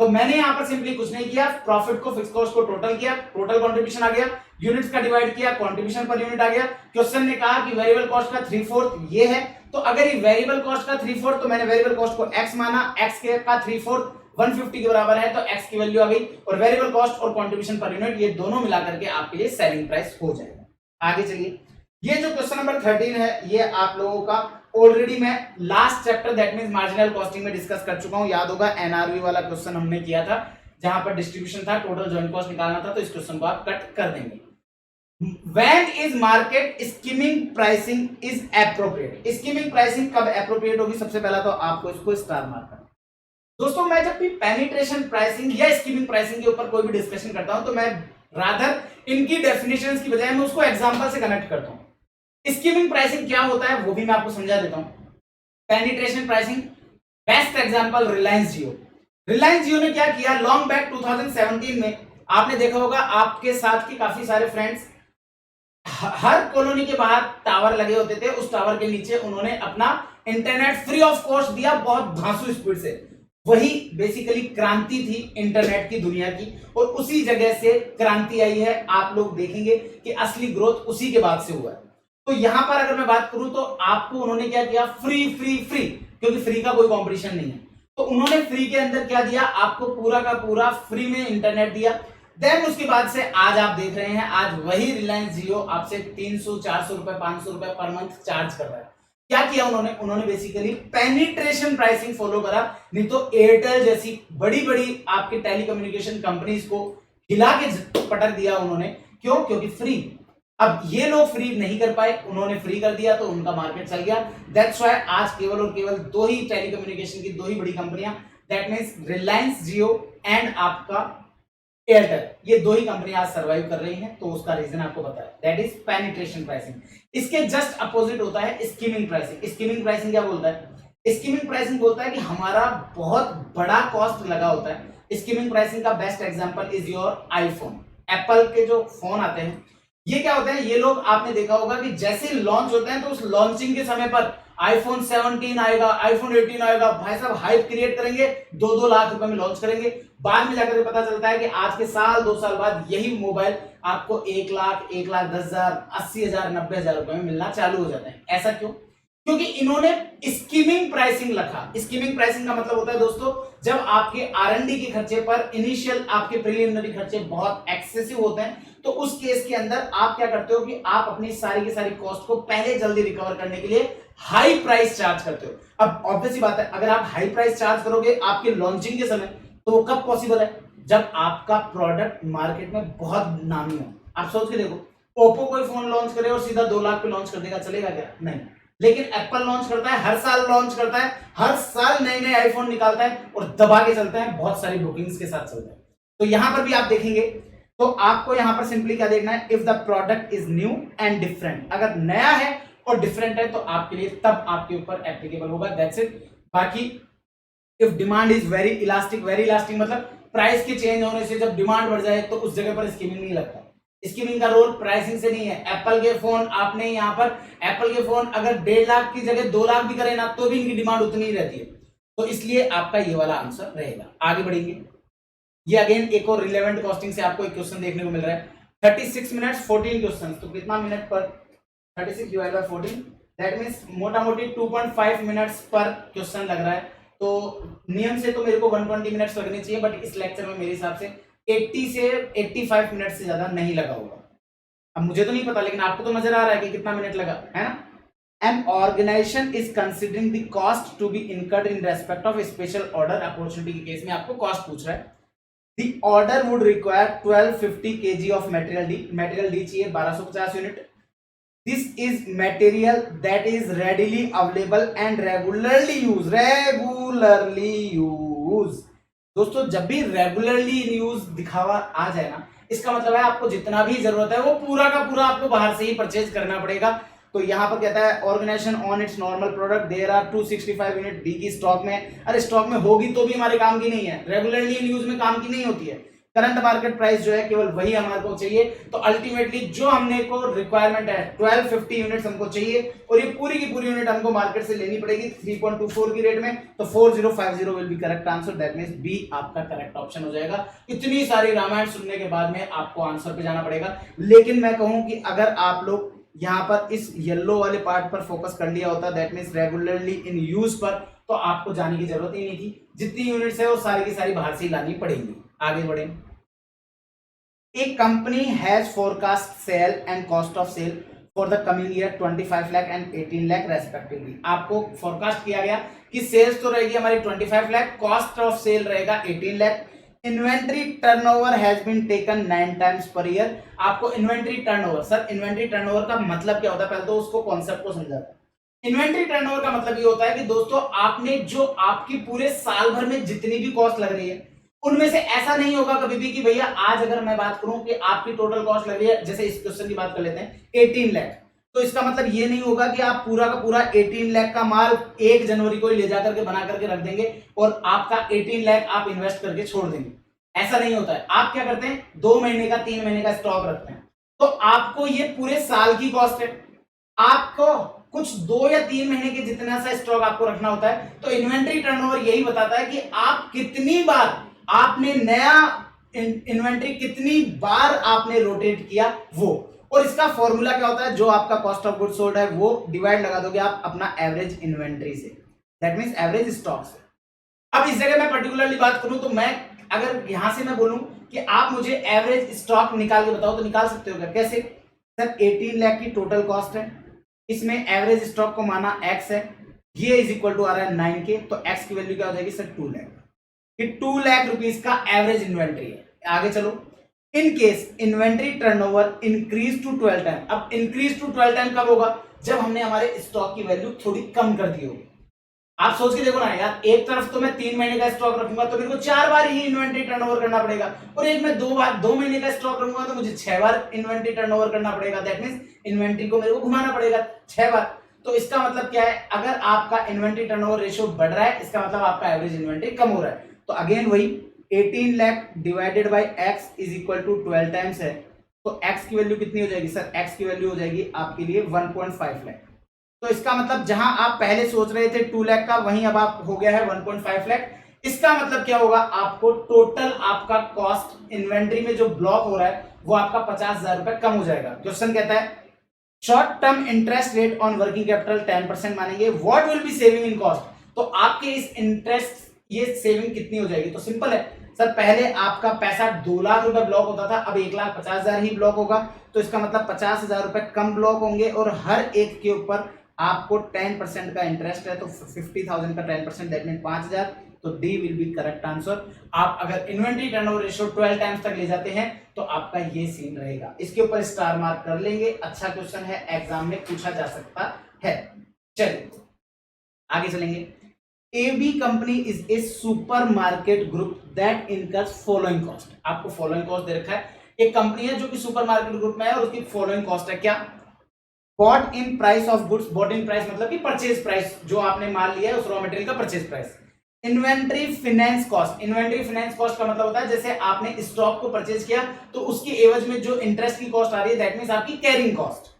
तो मैंने यहां पर सिंपली कुछ नहीं किया, प्रॉफिट को फिक्स कॉस्ट को टोटल किया, टोटल कंट्रीब्यूशन आ गया, यूनिट्स का डिवाइड किया, कंट्रीब्यूशन पर यूनिट आ गया। क्वेश्चन ने कहा कि वेरिएबल कॉस्ट का 3/4 ये है, तो अगर ये वेरिएबल कॉस्ट का 3/4 तो मैंने वेरिएबल कॉस्ट को x माना, x के का 3/4 150 के बराबर है, तो x की वैल्यू आ गई। और वेरिएबल कॉस्ट और कंट्रीब्यूशन पर यूनिट ये दोनों मिलाकर के आपके लिए सेलिंग प्राइस हो जाएगा। आगे चलिए, ये जो क्वेश्चन नंबर 13 है ये आप लोगों का ऑलरेडी मैं last chapter that means marginal costing में डिस्कस कर चुका हूं। याद होगा एनआरवी वाला क्वेश्चन हमने किया था, जहां पर डिस्ट्रीब्यूशन था, टोटल जॉइंट कॉस्ट निकालना था। तो इस क्वेश्चन को आप कट कर देंगे। When is market skimming pricing is appropriate? Skimming pricing कब एप्रोप्रिएट होगी? सबसे पहला तो आपको इसको स्टार मार्क करना। दोस्तों मैं जब भी पेनिट्रेशन प्राइसिंग या स्कीमिंग प्राइसिंग के ऊपर कोई भी डिस्कशन करता हूं तो मैं रादर इनकी डेफिनेशंस की बजाय मैं उसको एग्जांपल से कनेक्ट करता हूं। स्कीमिंग प्राइसिंग क्या होता है वो भी मैं आपको समझा देता हूं। Penetration pricing, best example Reliance Jio. Reliance Jio ने क्या किया, लॉन्ग बैक 2017 में आपने देखा होगा, आपके साथ के काफी सारे फ्रेंड्स, हर कॉलोनी के बाहर टावर लगे होते थे, उस टावर के नीचे उन्होंने अपना इंटरनेट फ्री ऑफ कॉस्ट दिया, बहुत धांसू स्पीड से। वही बेसिकली क्रांति थी इंटरनेट की दुनिया की, और उसी जगह से क्रांति आई है। आप लोग देखेंगे कि असली ग्रोथ उसी के बाद से हुआ है। तो यहां पर अगर मैं बात करूं तो आपको उन्होंने क्या किया, फ्री फ्री फ्री, क्योंकि फ्री का कोई कंपटीशन नहीं है, तो उन्होंने फ्री के अंदर क्या दिया, आपको पूरा का पूरा फ्री में इंटरनेट दिया। देन उसके बाद से आज आप देख रहे हैं, आज वही रिलायंस जियो आपसे 300 400 रुपए 500 रुपए पर मंथ चार्ज कर रहा है। क्या किया उन्होंने बेसिकली पेनिट्रेशन प्राइसिंग फॉलो करा, नहीं तो एयरटेल जैसी बड़ी बड़ी आपके टेलीकम्युनिकेशन कंपनीज को हिला के पटक दिया उन्होंने। क्यों? क्योंकि फ्री। अब ये लोग फ्री नहीं कर पाए, उन्होंने फ्री कर दिया तो उनका मार्केट चल गया। दैट्स व्हाई आज केवल और केवल दो ही टेलीकम्युनिकेशन की दो ही बड़ी कंपनियां, that means Reliance Jio and आपका एयरटेल, ये दो ही कंपनियां आज सर्वाइव कर रही हैं। तो उसका रीजन आपको पता है, दैट इज पेनिट्रेशन प्राइसिंग। इसके जस्ट अपोजिट होता है स्कीमिंग प्राइसिंग। स्कीमिंग प्राइसिंग क्या बोलता है? स्कीमिंग प्राइसिंग बोलता है कि हमारा बहुत बड़ा कॉस्ट लगा होता है। स्कीमिंग प्राइसिंग का best example is your iPhone. Apple के जो फोन आते हैं, ये क्या होता है, ये लोग आपने देखा होगा कि जैसे लॉन्च होते हैं तो उस लॉन्चिंग के समय पर आईफोन 17 आएगा, आईफोन 18 आएगा, भाई साहब हाइप क्रिएट करेंगे, 2-2 लाख रुपए में लॉन्च करेंगे। बाद में जाकर पता चलता है कि आज के साल 2 साल बाद यही मोबाइल आपको 1 लाख 1,10,000 80,000 90,000 रुपए में मिलना चालू हो जाते हैं। ऐसा क्यों? क्योंकि इन्होंने स्कीमिंग प्राइसिंग रखा। स्कीमिंग प्राइसिंग का मतलब होता है दोस्तों, जब आपके R&D के खर्चे पर इनिशियल आपके प्रिलिमिनरी खर्चे बहुत एक्सेसिव होते हैं, तो उस केस के अंदर आप क्या करते हो कि आप अपनी सारी की सारी कॉस्ट को पहले जल्दी रिकवर करने के लिए हाई प्राइस चार्ज करते हो। अब ऑब्वियस बात है, अगर आप हाई प्राइस चार्ज करोगे आपके लॉन्चिंग के समय, तो वो कब पॉसिबल है? जब आपका प्रोडक्ट मार्केट में बहुत नामी हो। आप सोच के देखो, ओप्पो कोई फोन लॉन्च करे और सीधा 2 लाख पे लॉन्च कर देगा, चलेगा क्या? नहीं। लेकिन एप्पल लॉन्च करता है, हर साल लॉन्च करता है, हर साल नए नए आईफोन निकालता है और दबा के चलते हैं, बहुत सारी बुकिंग्स के साथ चलते हैं। तो यहां पर भी आप देखेंगे तो आपको यहां पर सिंपली क्या देखना है, if the product is new and different. अगर नया है और डिफरेंट है तो आपके लिए तब आपके ऊपर एप्लीकेबल होगा, दैट्स इट। बाकी if demand is very elastic मतलब प्राइस के चेंज होने से जब डिमांड बढ़ जाए तो उस जगह पर स्कीमिंग नहीं लगता। स्कीमिंग का रोल प्राइसिंग से नहीं है। एप्पल के फोन आपने यहां पर एप्पल के फोन अगर 1.5 लाख की जगह 2 लाख भी करे ना, तो भी इनकी डिमांड उतनी ही रहती है। तो इसलिए आपका ये वाला आंसर रहेगा। आगे बढ़ेंगे, ये अगेन एक और रिलेवेंट कॉस्टिंग से आपको एक क्वेश्चन देखने को मिल रहा है। 36 मिनट्स 14 क्वेश्चन, तो कितना मिनट पर 36 डिवाइड बाय 14, दैट मींस मोटा मोटी 2.5 मिनट्स पर क्वेश्चन लग रहा है। तो नियम से तो मेरे को 120 मिनट्स लगने चाहिए, बट इस लेक्चर में मेरे हिसाब से 80 से 85 मिनट से ज्यादा नहीं लगा होगा। अब मुझे तो नहीं पता, लेकिन आपको तो नजर आ रहा है कि कितना मिनट लगा है ना। An organization is considering the cost to be incurred in respect of a special order opportunity के केस में आपको कॉस्ट पूछ रहा है। The order would require 1250 kg of material D। material D चाहिए 1250 unit. This is material that is readily available and regularly used। दोस्तों जब भी रेगुलरली यूज दिखावा आ जाए ना, इसका मतलब है आपको जितना भी जरूरत है वो पूरा का पूरा आपको बाहर से ही परचेज करना पड़ेगा। तो यहां पर कहता है organisation on its normal product there are 265 unit D की स्टॉक में। अरे स्टॉक में होगी तो भी हमारे काम की नहीं है, रेगुलरली इन यूज में काम की नहीं होती है। करंट मार्केट प्राइस जो है केवल वही हमारे को चाहिए। तो अल्टीमेटली जो हमने को रिक्वायरमेंट है 1250 यूनिट्स हमको चाहिए, और ये पूरी की पूरी यूनिट हमको मार्केट से लेनी पड़ेगी 3.24 की रेट में। तो 4050 will be correct answer, that means B आपका करेक्ट ऑप्शन हो जाएगा। इतनी सारी रामायण सुनने के बाद में आपको आंसर पे जाना पड़ेगा। लेकिन मैं कहूं कि अगर आप लोग यहां पर इस येलो वाले पार्ट पर फोकस कर लिया होता, that means regularly in use पर, तो आपको जाने की जरूरत ही नहीं थी। जितनी यूनिट्स है वो सारी की सारी बाहर से ही लानी पड़ेंगी। आगे बढ़े, एक company has forecast sale and cost of sale for the coming year 25 lakh and 18 lakh respectively. आपको फोरकास्ट किया गया कि सेल्स तो रहेगी हमारी 25 लाख, कॉस्ट ऑफ सेल रहेगा 18 lakh. Inventory turnover has been taken 9 times per year. आपको inventory turnover, sir inventory turnover का मतलब क्या होता है, पहले तो उसको कॉन्सेप्ट को समझाता है। इन्वेंट्री टर्नओवर का मतलब ये होता है कि दोस्तों आपने जो आपकी पूरे साल भर में जितनी भी कॉस्ट लग रही है, उनमें से ऐसा नहीं होगा कभी भी कि भैया आज अगर मैं बात करूं कि आपकी टोटल कॉस्ट लग रही है, जैसे इस क्वेश्चन की बात कर लेते हैं 18 लाख, तो इसका मतलब ये नहीं होगा कि आप पूरा का पूरा 18 लाख का माल 1 जनवरी को ही ले जाकर के बना करके रख देंगे और आपका 18 लाख आप इन्वेस्ट करके छोड़ देंगे। ऐसा नहीं होता है। आप क्या करते हैं, 2 महीने का 3 महीने का स्टॉक रखते हैं। तो आपको ये पूरे साल की कॉस्ट है, आपको कुछ 2 या 3 महीने के जितना सा स्टॉक आपको रखना होता है। तो इन्वेंट्री टर्नओवर यही बताता है कि आप कितनी बार आपने नया इन्वेंट्री कितनी बार आपने रोटेट किया वो। और इसका फॉर्मूला क्या होता है, जो आपका कॉस्ट ऑफ गुड्स सोल्ड है वो डिवाइड लगा दोगे आप अपना एवरेज इन्वेंट्री से, दैट मींस एवरेज स्टॉक से। अब इस जगह मैं पर्टिकुलरली बात करूं तो मैं अगर यहां से मैं बोलूं कि आप मुझे एवरेज स्टॉक निकाल के बताओ, तो निकाल सकते हो क्या? कैसे सर? 18 लाख की टोटल कॉस्ट है, इसमें एवरेज स्टॉक को माना x है, ये इज इक्वल टू आ रहा है 9K, तो x की वैल्यू क्या हो जाएगी सर? 2 लाख। कि 2 लाख रुपीस का एवरेज इन्वेंट्री है। आगे चलो, in case inventory turnover increase to 12 time. अब इंक्रीज टू 12 टाइम कब होगा? जब हमने हमारे स्टॉक की वैल्यू थोड़ी कम कर दी होगी। आप सोच के देखो ना यार, एक तरफ तो मैं 3 महीने का स्टॉक रखूंगा तो मेरे को 4 बार ही इन्वेंट्री टर्नओवर करना पड़ेगा, और एक मैं 2 महीने का स्टॉक रखूंगा तो मुझे 6 बार इन्वेंट्री टर्नओवर करना पड़ेगा। दैट मींस इन्वेंट्री को मेरे को घुमाना पड़ेगा 6 बार। तो इसका मतलब क्या है? अगर आपका इन्वेंट्री टर्नओवर रेशियो बढ़ रहा है, इसका मतलब आपका एवरेज इन्वेंट्री कम हो रहा है। तो अगेन वही 18 lakh divided by x is equal to 12 times है, तो x की वैल्यू कितनी हो जाएगी सर? x की वैल्यू हो जाएगी आपके लिए 1.5 लाख। तो इसका मतलब जहां आप पहले सोच रहे थे 2 लाख का, वहीं अब आप हो गया है 1.5 लाख। इसका मतलब क्या होगा? आपको टोटल आपका कॉस्ट इन्वेंट्री में जो ब्लॉक हो रहा है वो आपका 50,000 रुपए कम हो जाएगा। क्वेश्चन कहता है short term interest rate on working capital 10% मानेंगे, what will be saving in cost? तो आपके इस इंटरेस्ट ये सेविंग कितनी हो जाएगी? तो सिंपल है सर, पहले आपका पैसा 2 लाख रुपए ब्लॉक होता था, अब 1,50,000 ही ब्लॉक होगा। तो इसका मतलब 50,000 रुपए कम ब्लॉक होंगे, और हर एक के ऊपर आपको 10% का इंटरेस्ट है, तो 50,000 का 10% दैट मीन 5,000। तो D will be correct answer. आप अगर इन्वेंट्री टर्नओवर रेशियो 12 टाइम्स तक ले जाते हैं तो आपका ये सीन रहेगा। इसके ऊपर स्टार मार्क कर लेंगे, अच्छा क्वेश्चन है, एग्जाम में पूछा जा सकता है। चलिए आगे चलेंगे। AB company is a super market group that incurs following cost. आपको फॉलोइंग कॉस्ट दे रखा है, एक कंपनी है जो कि सुपर मार्केट ग्रुप में है, और उसकी फॉलोइंग कॉस्ट है क्या? Bought in price of goods, bought in price मतलब कि परचेज प्राइस, जो आपने माल लिया है उस रॉ मटेरियल का purchase price. Inventory finance cost, inventory finance cost का मतलब होता है जैसे आपने स्टॉक को परचेज किया तो उसकी एवज में जो इंटरेस्ट की कॉस्ट आ रही है, दैट मींस आपकी carrying cost.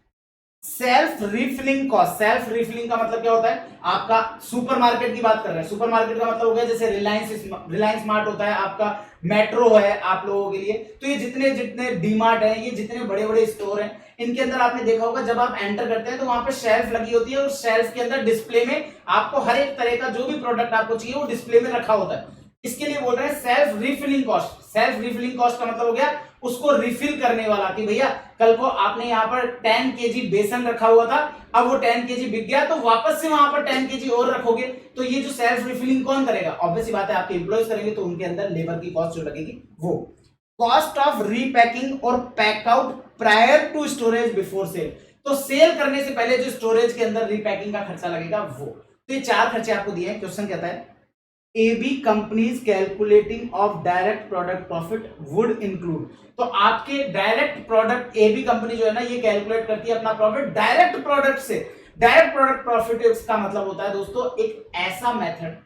Self refilling cost, self refilling का मतलब क्या होता है? आपका सुपर मार्केट की बात कर रहे हैं, सुपर मार्केट का मतलब हो गया जैसे रिलायंस स्मार्ट होता है, आपका मेट्रो है आप लोगों के लिए। तो ये जितने जितने डीमार्ट है, ये जितने बड़े बड़े स्टोर हैं, इनके अंदर आपने देखा होगा जब आप एंटर करते हैं तो वहां पे शेल्फ लगी होती है, और शेल्फ के अंदर डिस्प्ले में आपको हर एक तरह का जो भी प्रोडक्ट आपको चाहिए वो डिस्प्ले में रखा होता है। इसके लिए बोल रहे हैं self refilling cost. Self refilling cost का मतलब हो गया उसको रिफिल करने वाला, कि भैया कल को आपने यहाँ पर 10 केजी बेसन रखा हुआ था, अब वो 10 केजी बिक गया तो वापस से वहां पर 10 केजी और रखोगे, तो ये जो सेल्फ रिफिलिंग कौन करेगा? ऑब्वियस बात है आपके एम्प्लॉयज करेंगे, तो उनके अंदर लेबर की कॉस्ट जो लगेगी वो। कॉस्ट ऑफ रीपैकिंग और packout prior to storage before sale, तो सेल करने से पहले जो स्टोरेज के अंदर रीपैकिंग का खर्चा लगेगा वो। तो ये 4 खर्चे आपको दिए हैं। क्वेश्चन कहता है AB companies calculating of direct product profit would include, तो आपके डायरेक्ट प्रोडक्ट AB कंपनी जो है ना ये कैलकुलेट करती है अपना प्रॉफिट डायरेक्ट प्रोडक्ट से। डायरेक्ट प्रोडक्ट प्रॉफिट का मतलब होता है दोस्तों एक ऐसा मेथड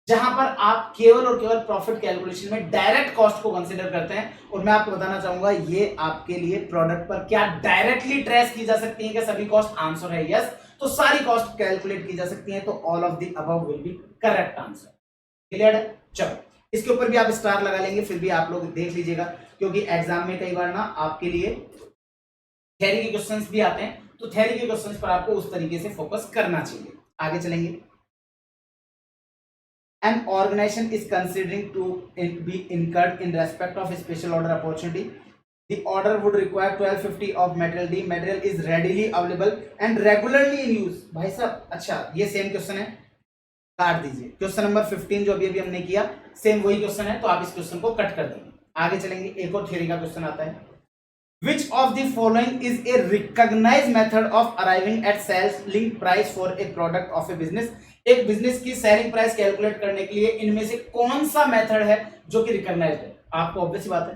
जहां पर आप केवल और केवल प्रॉफिट कैलकुलेशन में डायरेक्ट कॉस्ट को कंसीडर करते हैं। और मैं आपको बताना चाहूंगा ये आपके लिए प्रोडक्ट पर क्या डायरेक्टली ट्रेस की जा सकती है क्या सभी कॉस्ट? आंसर है यस। तो सारी कॉस्ट कैलकुलेट की जा सकती है, तो all of the above will be correct answer. Clear है? चलो इसके ऊपर भी आप स्टार लगा लेंगे, फिर भी आप लोग देख लीजिएगा, क्योंकि एग्जाम में कई बार ना आपके लिए थ्योरी के क्वेश्चंस भी आते हैं, तो थ्योरी के क्वेश्चंस पर आपको उस तरीके से फोकस करना चाहिए। आगे चलेंगे। An organization is considering to be incurred in respect of a special order opportunity. The order would require 1250 of material D. Material is readily available and regularly in use. भाई साहब अच्छा ये सेम क्वेश्चन है, काट दीजिए। क्वेश्चन नंबर 15 जो अभी हमने किया सेम वही क्वेश्चन है, तो आप इस क्वेश्चन को कट कर देंगे। आगे चलेंगे, एक और थ्योरी का क्वेश्चन आता है। Which of the following is a recognized method of arriving at sales link price for a product of a business? एक बिजनेस की सेलिंग प्राइस कैलकुलेट करने के लिए इनमें से कौन सा मेथड है जो कि रिकॉग्नाइज्ड है? आपको ऑब्वियस बात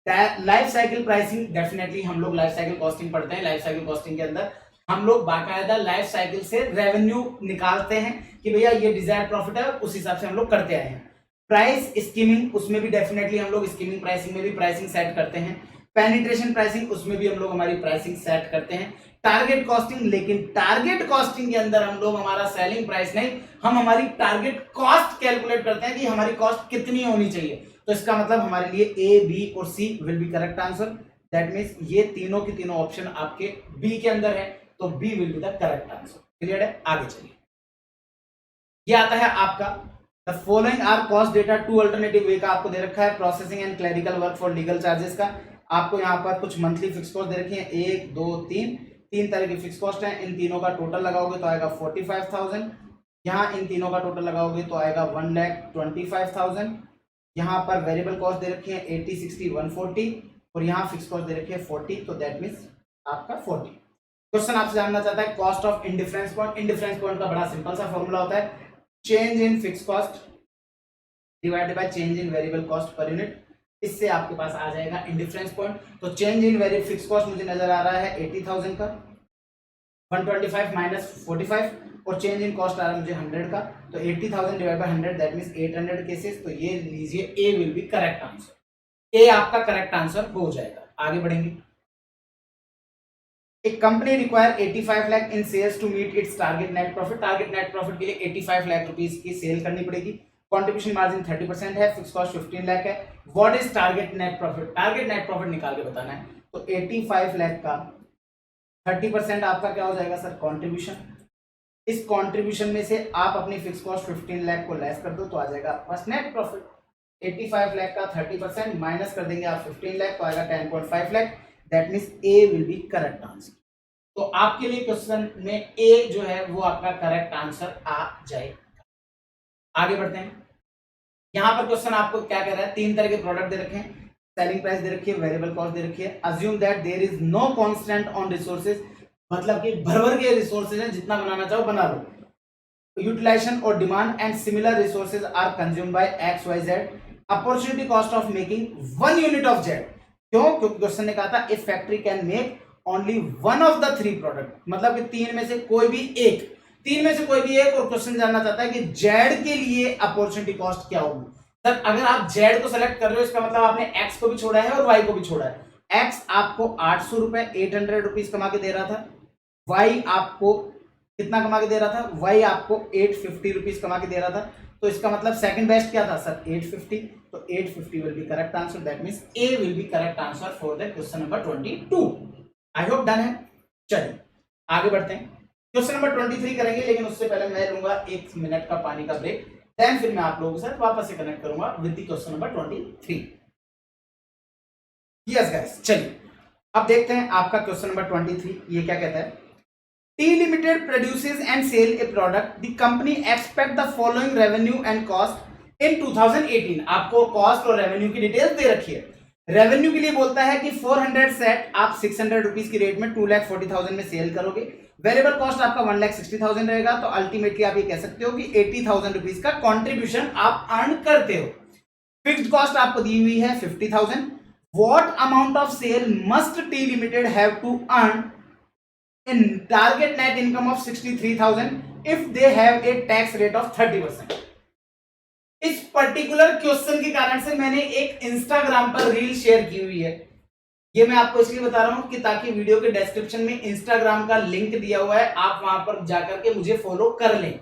है लाइफ साइकिल प्राइसिंग। डेफिनेटली हम लोग लाइफ साइकिल कॉस्टिंग पढ़ते हैं, लाइफ साइकिल कॉस्टिंग के अंदर हम लोग बाकायदा लाइफ साइकिल से रेवेन्यू निकालते हैं कि भैया ये डिजायर्ड प्रॉफिट है, उस हिसाब से हम लोग करते आए हैं। प्राइस स्कीमिंग, उसमें भी डेफिनेटली हम लोग स्कीमिंग प्राइसिंग में भी प्राइसिंग सेट करते हैं। पेनिट्रेशन प्राइसिंग, उसमें भी हम लोग हमारी प्राइसिंग सेट करते हैं। टारगेट कॉस्टिंग, लेकिन टारगेट कॉस्टिंग के अंदर हम लोग हमारा सेलिंग प्राइस नहीं, हम हमारी टारगेट कॉस्ट कैलकुलेट करते हैं कि हमारी कॉस्ट कितनी होनी चाहिए। तो इसका मतलब हमारे लिए ए, बी और C will be correct answer. That means ये तीनों की तीनों ऑप्शन आपके बी के अंदर है, तो B will be the correct answer. Clear है? आगे चलिए, ये आता है आपका the following are cost data to alternative way का आपको दे रखा है, processing and clerical work for legal charges का आपको यहाँ पर कुछ मंथली फिक्स कॉस्ट दे रखी है, 1 2 3 तीन तरह की फिक्स कॉस्ट है। इन तीनों का टोटल लगाओगे तो आएगा 45,000, यहाँ इन तीनों का टोटल लगाओगे तो आएगा 1,25,000। यहाँ पर वेरिएबल कॉस्ट दे रखी है 80 60 140 और यहाँ फिक्स कॉस्ट दे रखी है 40, तो दैट मीन्स आपका 40। क्वेश्चन आपसे जानना चाहता है cost of indifference point. Indifference point का बड़ा सिंपल सा फॉर्मूला होता है, change in fix cost divided by change in variable cost per unit. इससे आपके पास आ जाएगा इंडिफरेंस पॉइंट। तो change in variable fix cost मुझे नजर आ रहा है 80,000 का, 125 माइनस 45 और चेंज इन कॉस्ट आ रहा है मुझे 100 का, तो 80,000 divide by 100 that means 800 cases. तो ये लीजिए A will be correct answer, A आपका करेक्ट आंसर हो जाएगा। आगे बढ़ेंगे। एक company require 85 lakh in sales to meet its target net profit. Target net profit के लिए 85 लाख रुपीस की सेल करनी पड़ेगी। कंट्रीब्यूशन मार्जिन 30% है, फिक्स कॉस्ट 15 लाख है। What is target net profit? Target net profit निकाल के बताना है। तो 85 लाख का 30% आपका क्या हो जाएगा सर? कंट्रीब्यूशन। इस कंट्रीब्यूशन में से आप अपनी फिक्स कॉस्ट 15 लाख को लेस कर दो तो आ जाएगा आपका नेट प्रॉफिट। 85 लाख का 30% माइनस कर देंगे आप 15 लाख तो आएगा 10.5 lakh. That means A will be correct answer. तो आपके लिए क्वेश्चन में ए जो है वो आपका करेक्ट आंसर आ जाएगा। आगे बढ़ते हैं। यहां पर क्वेश्चन आपको क्या कह रहा है? तीन तरह के प्रोडक्ट दे रखे हैं, सेलिंग प्राइस दे रखी है, वेरिएबल कॉस्ट दे रखी है। Assume that there is no constant on resources, मतलब कि भर के रिसोर्सेज हैं, जितना बनाना चाहो बना लो। यूटिलाइजेशन और demand and similar resources are consumed by X Y Z. Opportunity cost of making 1 unit of Z. क्यों? क्योंकि क्वेश्चन ने कहा था if factory can make only one of the 3 product, मतलब कि तीन में से कोई भी एक, तीन में से कोई भी एक। और क्वेश्चन जानना चाहता है कि जेड के लिए अपॉर्चुनिटी कॉस्ट क्या होगी। सर अगर आप जेड को सेलेक्ट कर रहे हो इसका मतलब आपने एक्स को भी छोड़ा है और वाई को भी छोड़ा है। एक्स आपको 800 रुपए 800 रुपीज कमा के दे रहा था, वाई आपको कितना कमा के दे रहा था? वाई आपको 850 रुपीज कमा के दे रहा था। तो इसका मतलब सेकंड बेस्ट क्या था सर? 850। तो 850 will be correct answer. That means A will be correct answer for the question number 22। I hope done है। चलिए आगे बढ़ते हैं। क्वेश्चन नंबर 23 करेंगे, लेकिन उससे पहले मैं लूंगा 1 मिनट का पानी का ब्रेक, देन फिर मैं आप लोगों के साथ वापस से कनेक्ट करूंगा with the question number 23। Yes guys, चलिए अब देखते हैं आपका क्वेश्चन नंबर 23। ये क्या कहता है? T Limited produces and sell a product. The company expect the following revenue and cost in 2018. आपको कॉस्ट और रेवेन्यू की डिटेल्स दे रखी है। रेवेन्यू के लिए बोलता है कि 400 सेट आप 600 रुपीज की रेट में 2,40,000 में सेल करोगे। वेरिएबल कॉस्ट आपका 1,60,000 रहेगा। तो अल्टीमेटली आप ये कह सकते हो कि 80,000 रुपीज का कॉन्ट्रीब्यूशन आप अर्न करते हो। फिक्स्ड कॉस्ट आपको दी हुई है 50,000। What amount of sale must T limited have to earn in target net income of 63,000 if they have a tax rate of 30%। इस पर्टिकुलर क्वेश्चन के कारण से मैंने एक इंस्टाग्राम पर रील शेयर की हुई है। ये मैं आपको इसलिए बता रहा हूं कि ताकि वीडियो के डिस्क्रिप्शन में इंस्टाग्राम का लिंक दिया हुआ है, आप वहां पर जाकर के मुझे फॉलो कर लें।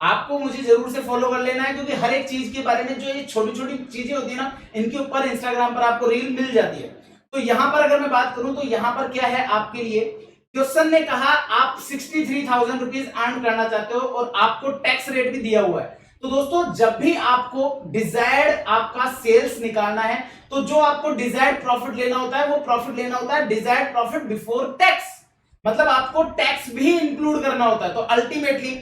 आपको मुझे जरूर से फॉलो कर लेना है, क्योंकि हर एक चीज के बारे में जो ये छोटी छोटी चीजें होती है ना, इनके ऊपर इंस्टाग्राम पर आपको रील मिल जाती है। तो यहां पर अगर मैं बात करूं तो यहां पर क्या है आपके लिए, क्वेश्चन ने कहा आप 63,000 रुपीज अर्न करना चाहते हो और आपको टैक्स रेट भी दिया हुआ है। तो दोस्तों जब भी आपको डिजायर्ड आपका सेल्स निकालना है तो जो आपको डिजायर्ड प्रॉफिट लेना होता है वो प्रॉफिट लेना होता है डिजायर्ड प्रॉफिट बिफोर टैक्स, मतलब आपको टैक्स भी इंक्लूड करना होता है। तो अल्टीमेटली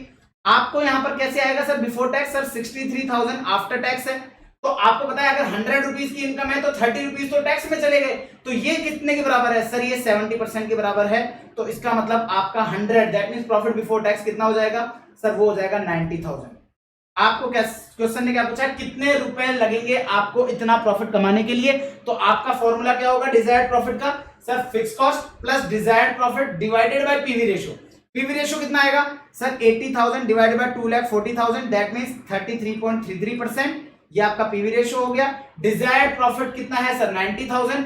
आपको यहां पर कैसे आएगा sir? Before tax sir 63,000 after tax है। तो आपको पता है अगर 100 रुपीज की इनकम है तो 30 रुपीज तो टैक्स में चले गए। तो ये कितने के बराबर है सर? ये 70% के बराबर है। तो इसका मतलब आपका 100 that means profit before tax कितना हो जाएगा सर? वो हो जाएगा 90,000। आपको क्या क्वेश्चन ने क्या पूछा? कितने रुपए लगेंगे आपको इतना प्रॉफिट कमाने के लिए? तो आपका फॉर्मूला क्या होगा डिजायर्ड प्रॉफिट का? Sir fix cost plus desired profit divided by PV ratio. PV ratio कितना आएगा sir? 80,000 divided by 2,40,000 that means 33.33%। ये आपका पीवी रेशियो हो गया। डिजायर्ड प्रॉफिट कितना है सर? 90,000।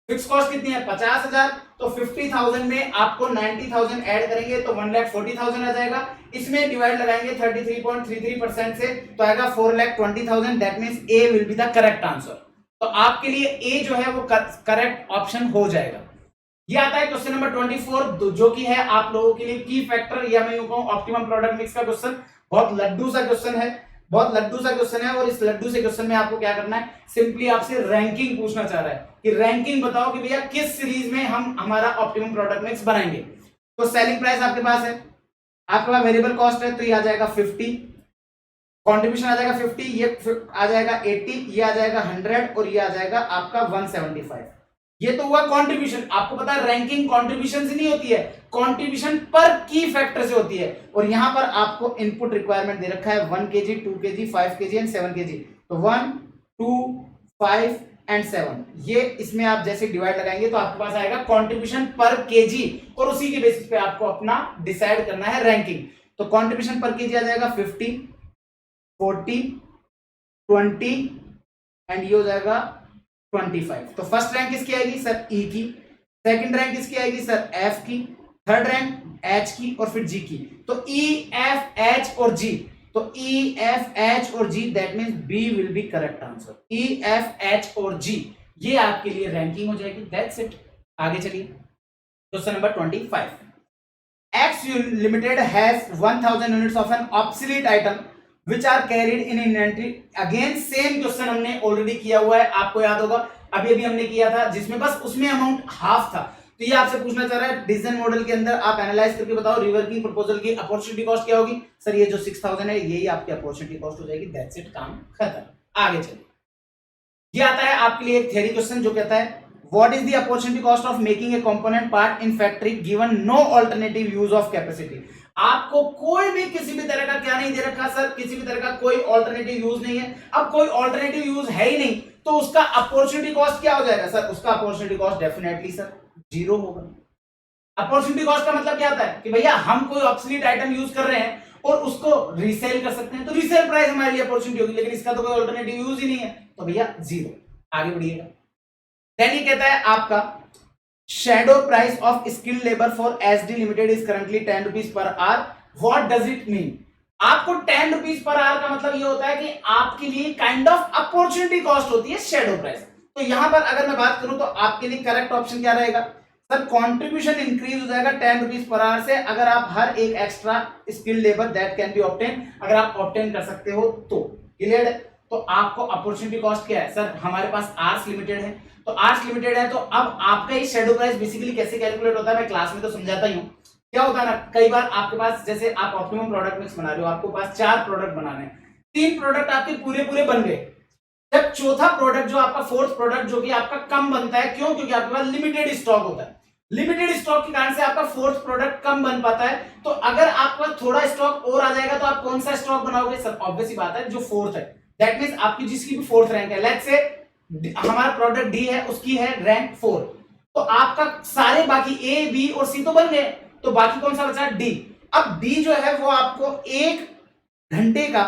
फिक्स कॉस्ट कितनी है? 50,000। तो 50,000 में आपको 90,000 ऐड करेंगे तो 1,40,000 आ जाएगा। इसमें डिवाइड लगाएंगे 33.33% से तो आएगा 4,20,000। That means A will be the correct answer. तो आपके लिए ए जो है वो करेक्ट ऑप्शन हो जाएगा। ये आता है क्वेश्चन नंबर 24 जो कि है आप लोगों के लिए की फैक्टर या मैं यूं कहूं ऑप्टिमम प्रोडक्ट मिक्स का क्वेश्चन। बहुत लड्डू सा क्वेश्चन है, बहुत लड्डू सा क्वेश्चन है और इस लड्डू से क्वेश्चन में आपको क्या करना है, सिंपली आपसे रैंकिंग पूछना चाह रहा है कि रैंकिंग बताओ कि भैया किस सीरीज में हम हमारा ऑप्टिमम प्रोडक्ट मिक्स बनाएंगे। तो सेलिंग प्राइस आपके पास है, आपके पास वेरिएबल कॉस्ट है तो ये आ जाएगा 50, कंट्रीब्यूशन आ जाएगा 50, ये आ जाएगा 80, ये आ जाएगा 100 और ये आ जाएगा आपका 175। ये तो हुआ कंट्रीब्यूशन। आपको पता है रैंकिंग कंट्रीब्यूशन से नहीं होती है, कंट्रीब्यूशन पर की फैक्टर से होती है। और यहां पर आपको इनपुट रिक्वायरमेंट दे रखा है 1 kg, 2 kg, 5 kg and 7 kg। तो 1, 2, 5 एंड 7, ये इसमें आप जैसे डिवाइड लगाएंगे तो आपके पास आएगा कंट्रीब्यूशन पर केजी और उसी के बेसिस पे आपको अपना डिसाइड करना है रैंकिंग। तो कंट्रीब्यूशन पर केजी आ जाएगा 50, 40, 20 एंड ये हो जाएगा 25। तो फर्स्ट रैंक किसकी आएगी सर, ई की। सेकंड रैंक किसकी आएगी सर, एफ की। थर्ड रैंक एच की और फिर जी की। तो ई, एफ, एच और जी। तो ई, एफ, एच और G, that means B will be correct answer. E, F, H और जी, ये आपके लिए रैंकिंग हो जाएगी। That's it. आगे चलिए question number 25। X Limited has 1000 units of an obsolete item which are carried in inventory। Again same question हमने ऑलरेडी किया हुआ है, आपको याद होगा अभी अभी हमने किया था, जिसमें बस उसमें अमाउंट हाफ था। तो ये आपसे पूछना चाह रहा है डिसीजन मॉडल के अंदर आप एनालाइज करके बताओ रिवर्किंग प्रपोजल की अपॉर्चुनिटी कॉस्ट क्या होगी। सर ये जो 6000 है यही आपकी अपॉर्चुनिटी कॉस्ट हो जाएगी। दैट्स इट, काम खत्म। आगे चलिए, ये आता है आपके लिए एक थ्योरी क्वेश्चन जो कहता है What is the opportunity cost of making a component part in factory given no alternative use of capacity। आपको कोई भी किसी भी तरह का क्या नहीं दे रखा सर, किसी भी तरह का कोई ऑल्टरनेटिव यूज नहीं है। अब कोई ऑल्टरनेटिव यूज है ही नहीं तो उसका अपॉर्चुनिटी कॉस्ट क्या हो जाएगा सर, उसका अपॉर्चुनिटी कॉस्ट डेफिनेटली सर 0 होगा। अपॉर्चुनिटी कॉस्ट का मतलब क्या होता है कि भैया हम कोई ऑब्सोलीट आइटम यूज कर रहे हैं और उसको रीसेल कर सकते हैं, तो रीसेल प्राइस हमारे लिए अपॉर्चुनिटी होगी, लेकिन इसका तो कोई ऑल्टरनेटिव यूज ही नहीं है, तो भैया 0। आगे बढ़िएगा। देन ये कहता है आपका shadow price of skilled labour for SD limited is currently 10 rupees per hour. What does it mean. आपको 10 रुपीज पर आवर का मतलब ये होता है कि आपके लिए काइंड ऑफ अपॉर्चुनिटी कॉस्ट होती है शैडो प्राइस। तो यहां पर अगर मैं बात करूं तो आपके लिए करेक्ट ऑप्शन क्या रहेगा सर, कॉन्ट्रीब्यूशन इंक्रीज हो जाएगा 10 रुपीज पर आवर से अगर आप हर एक extra skilled labour that can be obtain, अगर आप ऑब्टेन कर सकते हो तो। क्लियर है। तो आपको अपॉर्चुनिटी कॉस्ट क्या है सर, हमारे पास आर्स लिमिटेड है, तो आर्ट्स लिमिटेड है, तो अब आपका ये शैडो प्राइस बेसिकली कैसे कैलकुलेट होता है मैं क्लास में तो समझाता ही हूँ। क्या होता है ना, कई बार आपके पास जैसे आप ऑप्टिमम प्रोडक्ट मिक्स बना रहे हो, आपके पास 4 प्रोडक्ट बनाने हैं, 3 प्रोडक्ट आपके पूरे पूरे बन गए, जब चौथा प्रोडक्ट जो आपका फोर्थ प्रोडक्ट जो कि आपका कम बनता है, क्यों, क्योंकि आपके पास लिमिटेड स्टॉक होता है। लिमिटेड स्टॉक के कारण से आपका फोर्थ प्रोडक्ट कम बन पाता है। तो अगर आपके पास थोड़ा स्टॉक और आ जाएगा तो आप कौन सा स्टॉक बनाओगे सर, ऑब्वियस सी बात है जो फोर्थ है, दैट मींस आपकी जिसकी भी फोर्थ रैंक है, लेट्स से हमारा प्रोडक्ट डी है उसकी है रैंक 4, तो आपका सारे बाकी ए बी और सी तो बन गए, तो बाकी कौन सा बचा डी। अब डी जो है वो आपको 1 घंटे का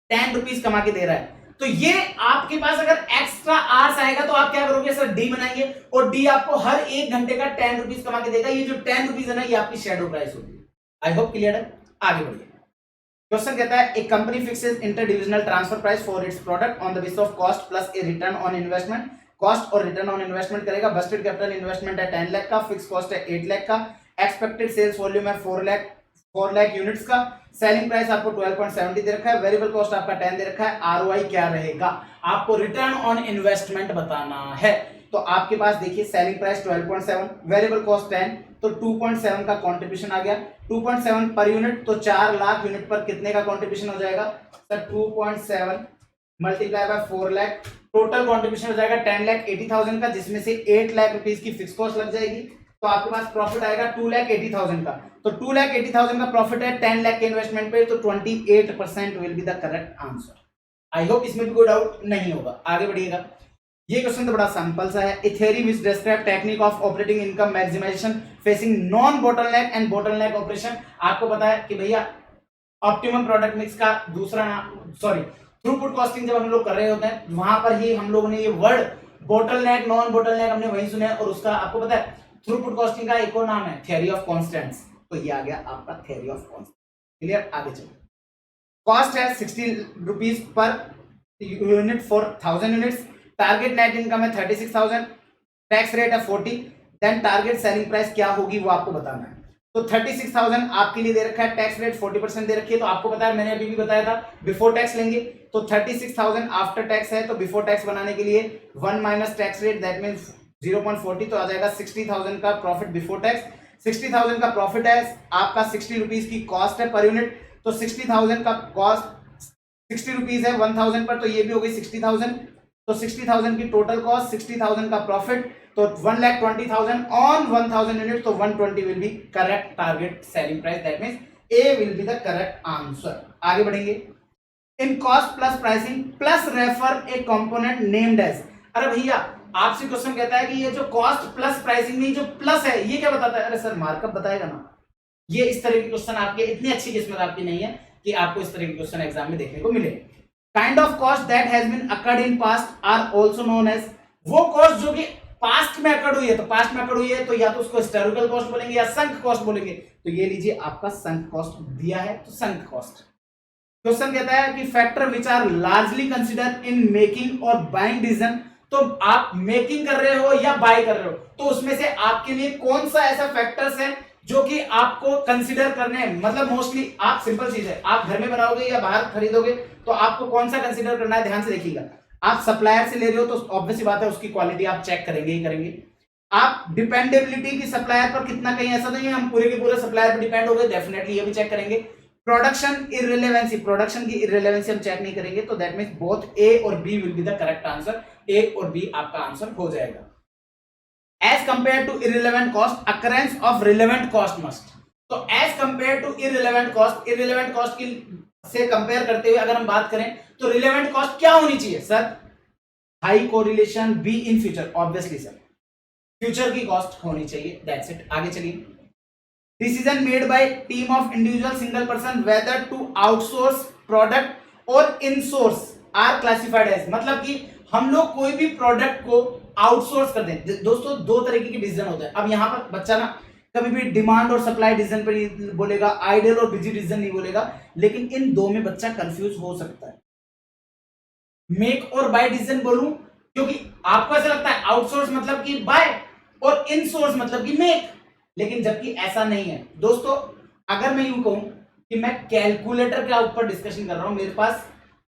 10 रुपीज कमा के दे रहा है, तो ये आपके पास अगर एक्स्ट्रा आवर्स आएगा तो आप क्या करोगे सर, डी बनाएंगे और डी आपको हर 1 घंटे का 10 रुपीज कमा के देगा। ये जो 10 रुपीज है ना ये आपकी शैडो प्राइस होगी। आई होप क्लियर है। आगे बढ़िए। क्वेश्चन कहता है एक company fixes inter divisional transfer price for its product on the basis of cost plus A return on investment. Cost और रिटर्न ऑन इन्वेस्टमेंट करेगा। बस्टेड कैपिटल इन्वेस्टमेंट है 10 लाख का, फिक्स कॉस्ट है 8 लाख का, एक्सपेक्टेड सेल्स वॉल्यूम है 4 लाख यूनिट्स का, सेलिंग प्राइस आपको 12.70 दे रखा है, वेरिएबल कॉस्ट आपका 10 दे रखा है, आरओआई क्या रहेगा, आपको रिटर्न ऑन इन्वेस्टमेंट बताना है। तो आपके पास देखिए सेलिंग प्राइस 12.7, वेरिएबल कॉस्ट 10, तो 2.7 का कंट्रीब्यूशन आ गया, 2.7 पर यूनिट, तो 4 लाख यूनिट पर कितने का कंट्रीब्यूशन हो जाएगा sir, 2.7 multiply by 4 lakh, total contribution हो जाएगा 10,80,000 का, जिसमें से 8 लाख रुपीस की फिक्स कॉस्ट लग जाएगी, तो आपके पास प्रॉफिट आएगा 2,80,000 का। तो 2,80,000 का प्रॉफिट है 10 लाख के इन्वेस्टमेंट पे, तो 28% will be the correct answer. I hope इसमें भी कोई डाउट नहीं होगा। आगे बढ़िएगा। ये क्वेश्चन तो बड़ा सिंपल सा है। A theory which describe technique of operating income maximisation facing non bottleneck and bottleneck operation. आपको पता है कि भैया ऑप्टिमम प्रोडक्ट मिक्स का दूसरा नाम, सॉरी, थ्रूपुट कॉस्टिंग जब हम लोग कर रहे होते हैं वहां पर ही हम लोगों ने ये वर्ड बोटलनेक नॉन बोटलनेक हमने वही सुना है, और उसका आपको पता है थ्रूपुट कॉस्टिंग का एक और नाम है थ्योरी ऑफ कांस्टेंट्स। तो ये आ गया आपका थ्योरी ऑफ कांस्टेंट। क्लियर। आगे चलो। कॉस्ट है 60 rupees per unit for 1000 units, target net income है 36,000, टैक्स रेट है 40, देन टारगेट सेलिंग प्राइस क्या होगी वो आपको बताना है। तो 36,000 आपके लिए दे रखा है, टैक्स रेट 40% दे रखी है, तो आपको पता है, मैंने अभी भी बताया था बिफोर टैक्स लेंगे, तो 36,000 आफ्टर टैक्स है, तो बिफोर टैक्स बनाने के लिए 1 minus tax rate that means 0.40, तो आ जाएगा 60,000 का प्रॉफिट बिफोर टैक्स। 60,000 का प्रॉफिट है, आपका 60 रुपीज की कॉस्ट है पर यूनिट, तो 60,000 का कॉस्ट 60 रुपीज है 1000 पर, तो ये भी हो गई 60,000, तो 60,000 की टोटल कॉस्ट, 60,000 का प्रॉफिट, तो 1,20,000 ऑन 1000 यूनिट, तो 120 will be correct target selling price, that means A will be the correct answer. आगे बढ़ेंगे। In cost plus pricing plus refer a component named as. अरे भैया आपसे क्वेश्चन कहता है कि ये जो कॉस्ट प्लस प्राइसिंग में जो प्लस है ये क्या बताता है? अरे सर मार्कअप बताएगा ना। ये इस तरह के क्वेश्चन आपके, इतनी अच्छी किस्मत आपकी नहीं है कि आपको इस तरह के क्वेश्चन एग्जाम में देखने को मिले। Kind of cost that has been occurred in past are also known as. वो कॉस्ट जो कि पास्ट में अकर्ड हुई है, तो पास्ट में अकर्ड हुई है तो या तो उसको हिस्टोरिकल कॉस्ट बोलेंगे या संक कॉस्ट बोलेंगे, तो ये लीजिए आपका संक कॉस्ट दिया है, तो संक कॉस्ट। क्वेश्चन कहता है कि factor which are largely consider in making और बाइंग डिसीजन। तो आप मेकिंग कर रहे हो या बाय कर रहे हो, तो उसमें से आपके लिए कौन सा ऐसा फैक्टर्स है जो कि आपको कंसीडर करने हैं। मतलब मोस्टली आप, सिंपल चीज है, आप घर में बनाओगे या बाहर खरीदोगे, तो आपको कौन सा कंसीडर करना है, ध्यान से देखिएगा। आप सप्लायर से ले रहे हो तो ऑब्वियस बात है उसकी क्वालिटी आप चेक करेंगे ही करेंगे। आप डिपेंडेबिलिटी की सप्लायर पर कितना, कहीं ऐसा नहीं है हम पूरे के पूरे सप्लायर पर डिपेंड हो गए, डेफिनेटली ये भी चेक करेंगे। प्रोडक्शन इररिलेवेंसी, प्रोडक्शन की इररिलेवेंसी हम चेक नहीं करेंगे, तो दैट मींस बोथ ए और B will be the correct answer. A और बी आपका आंसर हो जाएगा। As compare to irrelevant cost occurrence of relevant cost must. तो as compare to irrelevant cost, irrelevant cost की से कंपेयर करते हुए अगर हम बात करें तो रिलेवेंट कॉस्ट क्या होनी चाहिए sir? High correlation, B in future, obviously sir future की कॉस्ट होनी चाहिए, दैट्स इट। आगे चलिए। Decision made by team of individual single person whether to outsource product और इनसोर्स आर क्लासिफाइड एज। मतलब कि हम लोग कोई भी प्रोडक्ट को आउटसोर्स कर दें। दोस्तों दो तरीके के डिसीजन होते हैं। अब यहां पर बच्चा ना कभी भी डिमांड और सप्लाई डिसीजन पर नहीं बोलेगा, आइडियल और बिजी डिसीजन नहीं बोलेगा, लेकिन इन दो में बच्चा कंफ्यूज हो सकता है। मेक और बाय डिसीजन बोलूं, क्योंकि आपको ऐसा लगता है आउटसोर्स मतलब कि बाय और इनसोर्स मतलब कि मेक, लेकिन जबकि ऐसा नहीं है दोस्तों। अगर मैं यूं कहूं कि मैं कैलकुलेटर के ऊपर डिस्कशन कर रहा हूं, मेरे पास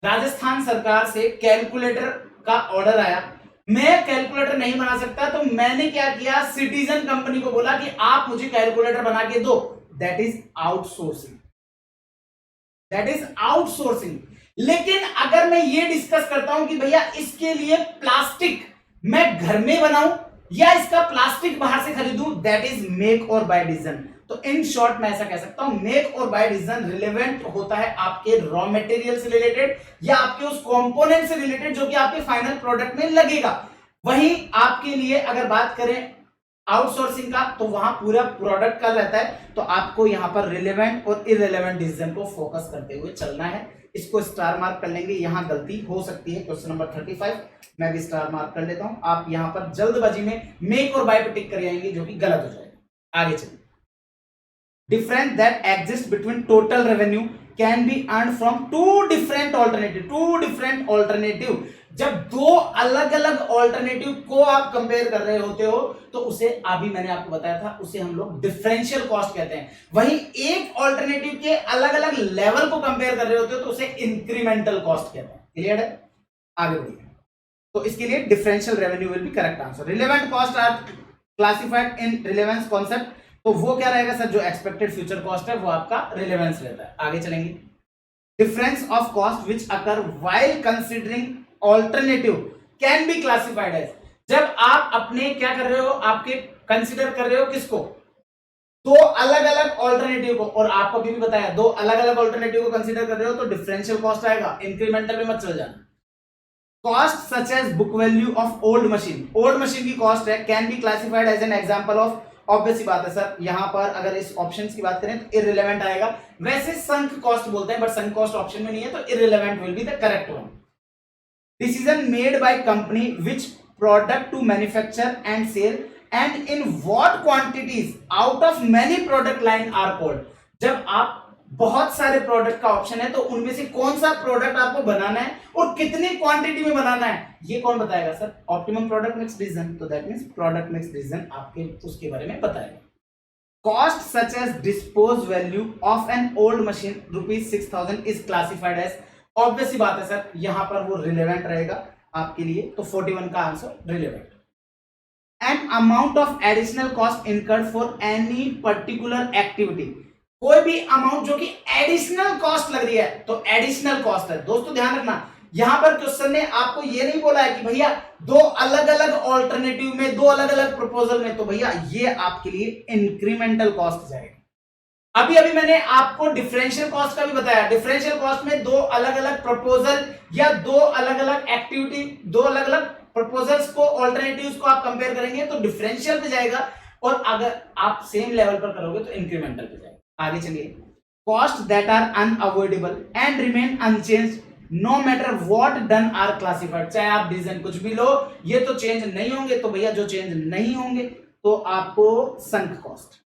राजस्थान सरकार से कैलकुलेटर का ऑर्डर आया, मैं कैलकुलेटर नहीं बना सकता, तो मैंने क्या किया, सिटीजन कंपनी को बोला कि आप मुझे कैलकुलेटर बना के दो। That is outsourcing, that is outsourcing. लेकिन अगर मैं ये डिस्कस करता हूं कि भैया इसके लिए प्लास्टिक मैं घर में बनाऊं या इसका प्लास्टिक बाहर से खरीदूं, दैट इज मेक और बाय डिसीजन। तो इन शॉर्ट मैं ऐसा कह सकता हूं मेक और बाय डिसीजन रिलेवेंट होता है आपके रॉ मटेरियल से रिलेटेड या आपके उस कंपोनेंट से रिलेटेड जो कि आपके फाइनल प्रोडक्ट में लगेगा। वहीं आपके लिए अगर बात करें आउटसोर्सिंग का, तो वहां पूरा प्रोडक्ट का रहता है, तो आपको यहां पर रिलेवेंट और इररिलेवेंट डिसीजन को फोकस करते हुए चलना है। इसको स्टार मार्क कर लेंगे, यहां गलती हो सकती है। क्वेश्चन नंबर 35 मैं भी स्टार मार्क कर लेता हूं। आप यहां पर जल्दबाजी में मेक और बाय पे टिक कर जाएंगे, जो कि गलत हो जाएगा। आगे चलिए। Difference that exist between total revenue can be earn from two different alternative. जब दो अलग अलग ऑल्टरनेटिव को आप कंपेयर कर रहे होते हो, तो उसे अभी मैंने आपको बताया था, उसे हम लोग डिफरेंशियल कॉस्ट कहते हैं। वहीं एक ऑल्टरनेटिव के अलग अलग लेवल को कंपेयर कर रहे होते हो तो उसे इंक्रीमेंटल कॉस्ट कहते हैं। क्लियर है? आगे बढ़िए। तो इसके लिए differential revenue will be correct answer. Relevant cost are classified in relevance concept, तो वो क्या रहेगा सर? जो एक्सपेक्टेड फ्यूचर कॉस्ट है वो आपका रिलेवेंस रहता है। आगे चलेंगे। Difference of cost which occur while considering alternative can be classified as. जब आप अपने क्या कर रहे हो, आपके कंसीडर कर रहे हो किसको? दो अलग अलग ऑल्टरनेटिव को, और आपको अभी भी बताया दो अलग अलग ऑल्टरनेटिव को कंसीडर कर रहे हो तो डिफरेंशियल कॉस्ट आएगा, इंक्रीमेंटल में मत चल जाना। Cost such as book value of old machine, old machine की कॉस्ट है, can be classified as an example of. Obvious बात है सर, यहां पर अगर इस ऑप्शंस की बात करें तो इररिलेवेंट आएगा। वैसे संक कॉस्ट बोलते हैं, बट संक कॉस्ट ऑप्शन में नहीं है, तो irrelevant will be the correct one. Decision made by company which product to manufacture and sell and in what quantities out of many product line are called। जब आप बहुत सारे प्रोडक्ट का ऑप्शन है तो उनमें से कौन सा प्रोडक्ट आपको बनाना है और कितनी क्वांटिटी में बनाना है, ये कौन बताएगा sir? Optimum product mix decision. तो that means product mix decision आपके उसके बारे में बताएगा। cost such as dispose value of an old machine ₹6,000 is classified as, obvious सी बात है सर, यहां पर वो रिलेवेंट रहेगा आपके लिए, तो 41 का answer relevant. An amount of additional cost incurred for any particular activity, कोई भी अमाउंट जो कि एडिशनल कॉस्ट लग रही है तो एडिशनल कॉस्ट है। दोस्तों ध्यान रखना, यहां पर क्वेश्चन ने आपको ये नहीं बोला है कि भैया दो अलग अलग ऑल्टरनेटिव में, दो अलग अलग प्रपोजल में, तो भैया ये आपके लिए इंक्रीमेंटल कॉस्ट जाएगा। अभी अभी मैंने आपको डिफरेंशियल कॉस्ट का भी बताया, डिफरेंशियल कॉस्ट में दो अलग अलग प्रपोजल या दो अलग अलग एक्टिविटी, दो अलग अलग प्रपोजल्स को, ऑल्टरनेटिव्स को आप कंपेयर करेंगे तो डिफरेंशियल पे जाएगा, और अगर आप सेम लेवल पर करोगे तो इंक्रीमेंटल पे जाएगा। आगे चलिए, cost that are unavoidable and remain unchanged no matter what done are classified, चाहे आप डिसीजन कुछ भी लो, ये तो चेंज नहीं होंगे, तो भैया जो चेंज नहीं होंगे तो आपको संक कॉस्ट।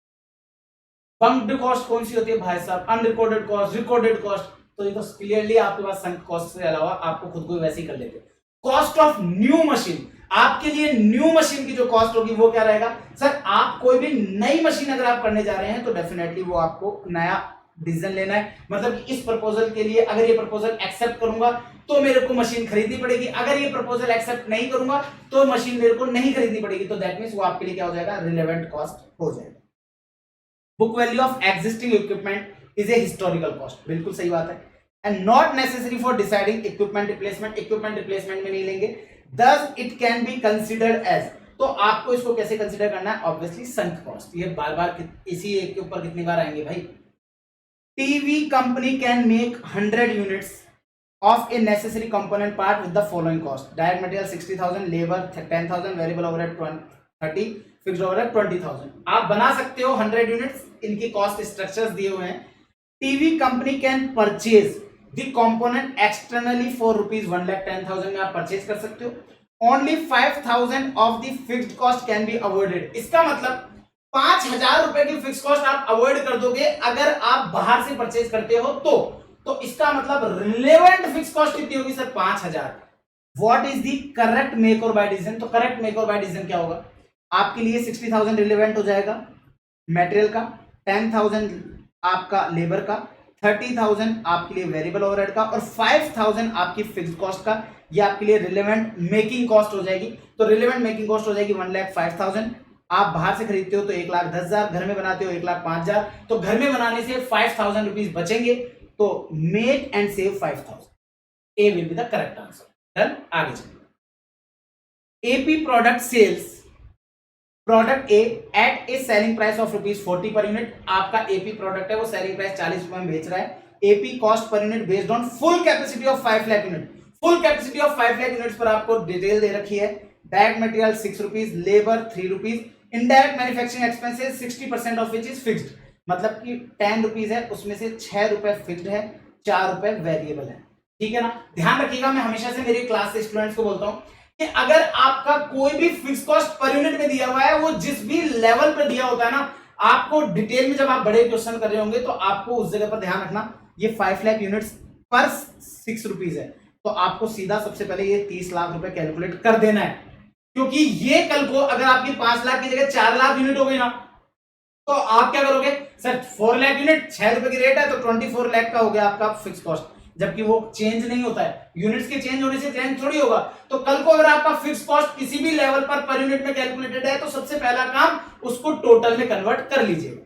बंक्ड कॉस्ट कौन सी होती है भाई साहब? अनरिकॉर्डेड कॉस्ट, रिकॉर्डेड कॉस्ट, तो ये तो क्लियरली आपके पास संक कॉस्ट से अलावा आपको खुद को वैसे ही कर लेते। कॉस्ट ऑफ न्यू मशीन, आपके लिए न्यू मशीन की जो कॉस्ट होगी वो क्या रहेगा सर? आप कोई भी नई मशीन अगर आप करने जा रहे हैं तो डेफिनेटली वो आपको नया डिसीजन लेना है, मतलब इस प्रपोजल के लिए अगर ये प्रपोजल एक्सेप्ट करूंगा तो मेरे को मशीन खरीदनी पड़ेगी, अगर ये प्रपोजल एक्सेप्ट नहीं करूंगा तो मशीन मेरे को नहीं खरीदनी पड़ेगी, तो दैट मींस वो आपके लिए क्या हो जाएगा? रिलेवेंट कॉस्ट हो जाएगा। Book value of existing equipment is a historical cost, बिल्कुल सही बात है, and not necessary for deciding equipment replacement, equipment replacement में नहीं लेंगे, thus it can be considered as, तो आपको इसको कैसे कंसिडर करना है? Obviously sunk cost. ये बार बार इसी एक के ऊपर कितनी बार आएंगे भाई? TV company can make 100 units of a necessary component part with the following cost, direct material 60,000, labour 10,000, variable overhead 30, fixed overhead 20,000। आप बना सकते हो 100 यूनिट्स, इनकी कॉस्ट स्ट्रक्चर्स दिए हुए हैं। TV company can purchase the component externally for ₹1,10,000 में आप परचेज कर सकते हो। Only 5,000 of the fixed cost can be avoided, इसका मतलब 5,000 रुपए की फिक्स कॉस्ट आप अवॉइड कर दोगे अगर आप बाहर से परचेज करते हो तो इसका मतलब रिलेवेंट फिक्स कॉस्ट कितनी होगी sir? 5,000। What is the correct make और बाय डिसीजन? तो करेक्ट मेक और बाय डिसीजन क्या होगा आपके लिए? 60,000 रिलेवेंट हो जाएगा मटेरियल का, 10,000 आपका लेबर का, 30,000 आपके लिए वेरिएबल ओवरहेड का, और 5,000 आपकी फिक्स्ड कॉस्ट का, ये आपके लिए रिलेवेंट मेकिंग कॉस्ट हो जाएगी। तो रिलेवेंट मेकिंग कॉस्ट हो जाएगी 1,05,000। आप बाहर से खरीदते हो तो 1,10,000, घर में बनाते हो 1,05,000, तो घर में बनाने से 5,000 रुपीज बचेंगे, तो make and save 5,000, A will be the correct answer. Done, आगे चलिए। AP product sales product A at a selling price of ₹40 per unit, आपका एपी प्रोडक्ट है वो सेलिंग प्राइस 40 रुपए में बेच रहा है। AP cost per unit based on full capacity of 5 lakh unit, full capacity of 5 lakh units पर आपको डिटेल दे रखी है। Direct material ₹6, labour ₹3, indirect manufacturing expenses 60% of which is fixed, मतलब कि ₹10 है, उसमें से ₹6 फिक्स्ड है, ₹4 वेरिएबल है, ठीक है ना? ध्यान रखिएगा, मैं हमेशा से मेरी क्लास से स्टूडेंट्स को बोलता हूं कि अगर आपका कोई भी फिक्स कॉस्ट पर यूनिट में दिया हुआ है, वो जिस भी लेवल पर दिया होता है ना, आपको डिटेल में जब आप बड़े क्वेश्चन कर रहे होंगे तो आपको उस जगह पर ध्यान रखना, ये 5 लाख यूनिट्स पर ₹6 है, तो आपको सीधा सबसे पहले ये 30 लाख रुपए कैलकुलेट कर देना है, क्योंकि ये कल को अगर आपकी 5 लाख की जगह 4 लाख यूनिट हो गई ना, तो आप क्या करोगे सर? 4 लाख यूनिट, ₹6 की रेट है, तो 24 लाख का हो गया आपका फिक्स कॉस्ट, जबकि वो चेंज नहीं होता है, यूनिट्स के चेंज होने से चेंज थोड़ी होगा। तो कल को अगर आपका फिक्स कॉस्ट किसी भी लेवल पर यूनिट में कैलकुलेटेड है, तो सबसे पहला काम उसको टोटल में कन्वर्ट कर लीजिएगा।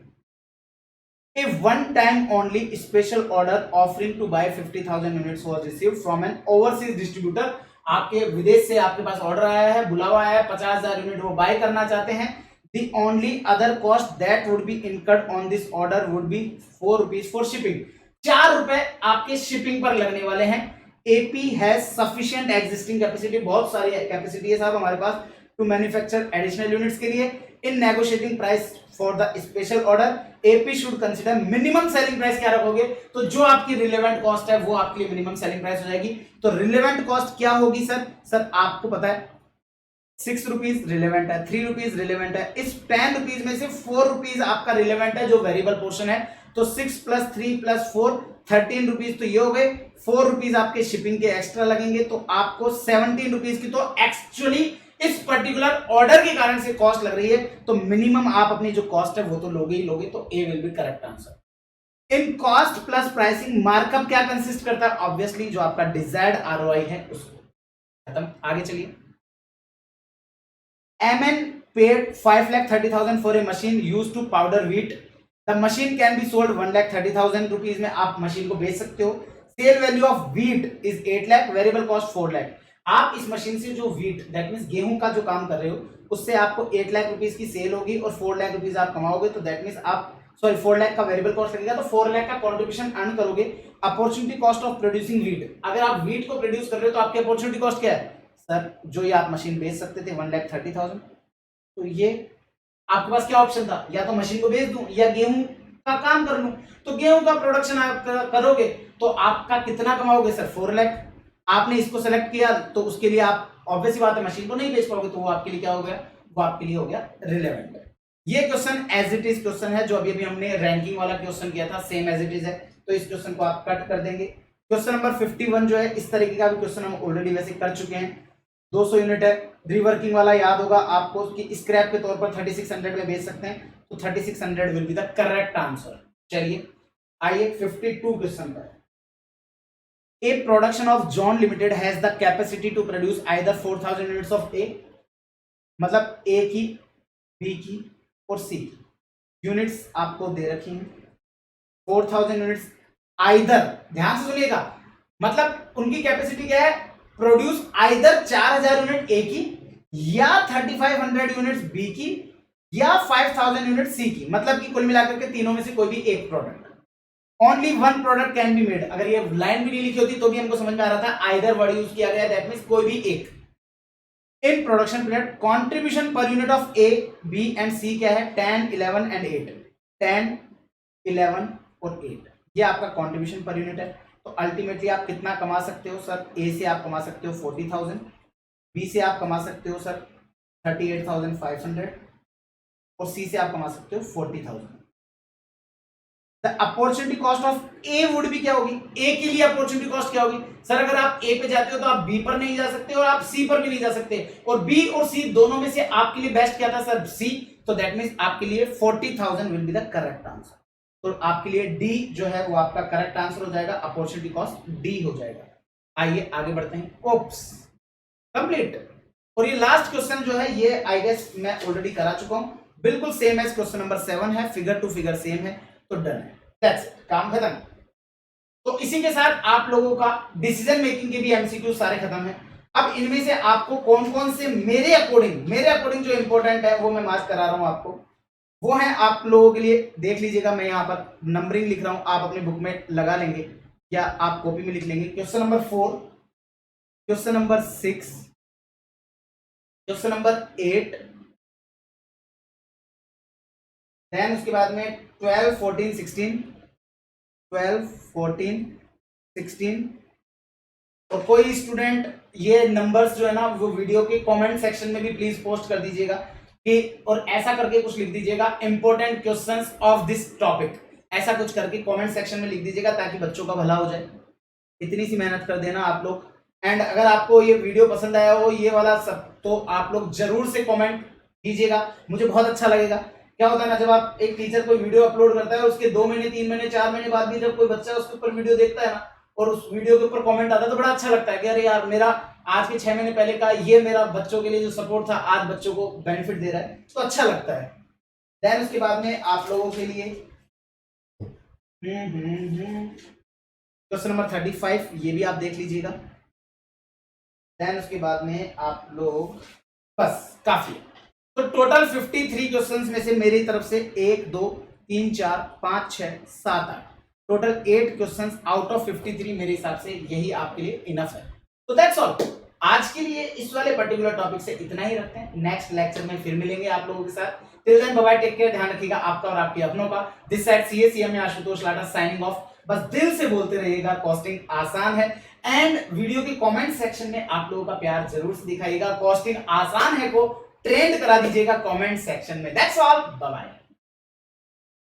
A one-time only special order offering to buy 50,000 units was received from an overseas distributor. आपके विदेश से आपके पास ऑर्डर आया है, बुलावा आया है, 50,000 यूनिट वो बाय करना चाहते हैं। The only other cost that would be incurred on this order would be ₹4 for shipping. ₹4 आपके शिपिंग पर लगने वाले हैं। AP has sufficient existing capacity, बहुत सारी कैपेसिटी है साहब हमारे पास, to manufacture additional units के लिए। In negotiating price for the special order, AP should consider minimum selling price क्या रखोगे? तो जो आपकी रिलेवेंट कॉस्ट है वो आपके लिए मिनिमम सेलिंग प्राइस हो जाएगी। तो रिलेवेंट कॉस्ट क्या होगी सर? सर आपको पता है ₹6 रिलेवेंट है, ₹3 रिलेवेंट है, इस ₹10 में से ₹4 आपका रिलेवेंट है जो वेरिएबल पोर्शन है, तो 6 + 3 + 4 ₹13 तो ये हो गए। ₹4 आपके शिपिंग के एक्स्ट्रा लगेंगे, तो आपको ₹17 की तो एक्चुअली इस पर्टिकुलर ऑर्डर के कारण से कॉस्ट लग रही है, तो मिनिमम आप अपनी जो कॉस्ट है वो तो लोगे ही लोगे, तो A will be correct answer. In cost plus pricing markup क्या कंसिस्ट करता है? ऑब्वियसली जो आपका डिजायर्ड आरओआई है उसको। खत्म, आगे चलिए। MN paid 5,30,000 for a machine used to powder wheat. The machine can be sold 1,30,000 rupees में आप मशीन को बेच सकते हो। Sale value of wheat is 8 lakh, variable cost 4 lakh. आप इस मशीन से जो व्हीट दैट मींस गेहूं का जो काम कर रहे हो उससे आपको 8 लाख रुपीज की सेल होगी और 4 लाख रुपीज आप कमाओगे, तो दैट मींस आप 4 लाख का वेरिएबल कॉस्ट लगेगा, तो 4 लाख का कंट्रीब्यूशन अर्न करोगे। Opportunity cost of producing wheat, अगर आप व्हीट को प्रोड्यूस कर रहे हो तो आपकी अपॉर्चुनिटी कॉस्ट क्या है? सर जो ये आप मशीन बेच सकते थे 1,30,000, तो ये आपके पास क्या ऑप्शन था? या तो मशीन को बेच दूं या गेहूं का काम कर लूं। तो गेहूं का प्रोडक्शन आप करोगे तो आपका कितना कमाओगे? सर 4 लाख। आपने इसको सेलेक्ट किया तो उसके लिए आप ऑब्वियसली बात है मशीन को नहीं बेच पाओगे, तो वो आपके लिए क्या हो गया? वो आपके लिए हो गया रिलेवेंट। ये question as it is question है जो अभी अभी हमने रैंकिंग वाला क्वेश्चन किया था, सेम एज इट इज है, तो इस क्वेश्चन को आप कट कर देंगे। क्वेश्चन नंबर 51 जो है इस तरीके का भी क्वेश्चन हम ऑलरेडी वैसे कर चुके हैं। 200 यूनिट है, रिवर्किंग वाला याद होगा आपको कि स्क्रैप के तौर पर 3600 में बेच सकते हैं, तो 3600 will be the correct answer. चलिए आइए 52 क्वेश्चन पर। A production of John Limited has the capacity to produce either 4,000 units of A, मतलब A की, B की और C की यूनिट्स आपको दे रखी हैं। 4,000 यूनिट्स आइदर, ध्यान से सुनिएगा, मतलब उनकी कैपेसिटी क्या है? प्रोड्यूस आइदर 4,000 यूनिट ए की या 3,500 यूनिट्स बी की या 5,000 यूनिट सी की, मतलब कि कुल मिलाकर के तीनों में से कोई भी एक product. Only one product can be made, अगर ये लाइन भी नहीं लिखी होती तो भी हमको समझ में आ रहा था, आइदर वर्ड यूज किया गया, दैट मींस कोई भी एक। In production period contribution per unit of A, B and C क्या है? 10, 11 एंड 8। 10, 11 और 8 ये आपका कंट्रीब्यूशन पर यूनिट है। तो अल्टीमेटली आप कितना कमा सकते हो? सर ए से आप कमा सकते हो 40,000, बी से आप कमा सकते हो सर 38,500 और सी से आप कमा सकते हो 40,000। The opportunity cost of A would भी क्या होगी? ए के लिए अपॉर्चुनिटी कॉस्ट क्या होगी? सर अगर आप ए पे जाते हो तो आप बी पर नहीं जा सकते और आप सी पर भी नहीं जा सकते, और बी और सी दोनों में से आपके लिए बेस्ट क्या था? सर सी। तो दैट मींस आपके लिए 40,000 will be the correct answer. तो आपके लिए डी जो है वो आपका करेक्ट आंसर हो जाएगा, अपॉर्चुनिटी कॉस्ट डी हो जाएगा। आइए आगे बढ़ते हैं। Ops complete. और ये लास्ट क्वेश्चन जो है ये आई गेस मैं ऑलरेडी करा चुका हूं, बिल्कुल सेम एज क्वेश्चन नंबर 7 है, फिगर टू फिगर सेम है, तो डन है, दैट्स इट, काम खत्म। तो इसी के साथ आप लोगों का डिसीजन मेकिंग के भी एमसीक्यू सारे खत्म है। अब इनमें से आपको कौन कौन से मेरे अकॉर्डिंग जो इंपॉर्टेंट है वो मैं मार्क करा रहा हूं आपको, वो है आप लोगों के लिए, देख लीजिएगा, मैं यहाँ पर नंबरिंग लिख रहा हूं, आप अपनी बुक में लगा लेंगे या आप कॉपी में लिख लेंगे। Question number 4, question number 6, question number 8, then उसके बाद में 12, 14, 16, 12, 14, 16। और कोई स्टूडेंट ये नंबर्स जो है ना वो वीडियो के कमेंट सेक्शन में भी प्लीज पोस्ट कर दीजिएगा कि, और ऐसा करके कुछ लिख दीजिएगा important questions of this topic, ऐसा कुछ करके कमेंट सेक्शन में लिख दीजिएगा ताकि बच्चों का भला हो जाए। इतनी सी मेहनत कर देना आप लोग। एंड अगर आपको ये वीडियो पसंद आया हो ये वाला सब, तो आप लोग जरूर से कमेंट कीजिएगा, मुझे बहुत अच्छा लगेगा। क्या होता है ना, जब आप एक टीचर कोई वीडियो अपलोड करता है और उसके 2 महीने 3 महीने 4 महीने बाद भी जब कोई बच्चा उसके ऊपर वीडियो देखता है ना और उस वीडियो के ऊपर कमेंट आता है तो बड़ा अच्छा लगता है कि अरे यार मेरा आज के 6 महीने पहले का ये मेरा बच्चों के लिए जो सपोर्ट था आज बच्चों को बेनिफिट दे रहा है, तो अच्छा लगता है। देन उसके बाद में आप लोगों के लिए क्वेश्चन नंबर 35 ये भी आप देख लीजिएगा। देन उसके बाद में आप लोग, बस काफी है। तो टोटल 53 क्वेश्चंस में से मेरी तरफ से 1, 2, 3, 4, 5, 6, 7, 8 टोटल 8 क्वेश्चंस आउट ऑफ 53 मेरे हिसाब से यही आपके लिए इनफ है। तो दैट्स ऑल, आज के लिए इस वाले पर्टिकुलर टॉपिक से इतना ही रखते हैं। नेक्स्ट लेक्चर में फिर मिलेंगे आप लोगों के साथ। Till then bye bye, take care, ध्यान रखिएगा आपका और आपके अपनों का। दिस साइड सीएसीएम में आशुतोष लाटा साइनिंग ऑफ। बस दिल से बोलते रहिएगा, कॉस्टिंग आसान है। एंड वीडियो के कमेंट सेक्शन में आप लोगों का प्यार जरूर से दिखाइएगा, कॉस्टिंग आसान है को ट्रेंड करा दीजिएगा कमेंट सेक्शन में। That's all, bye bye.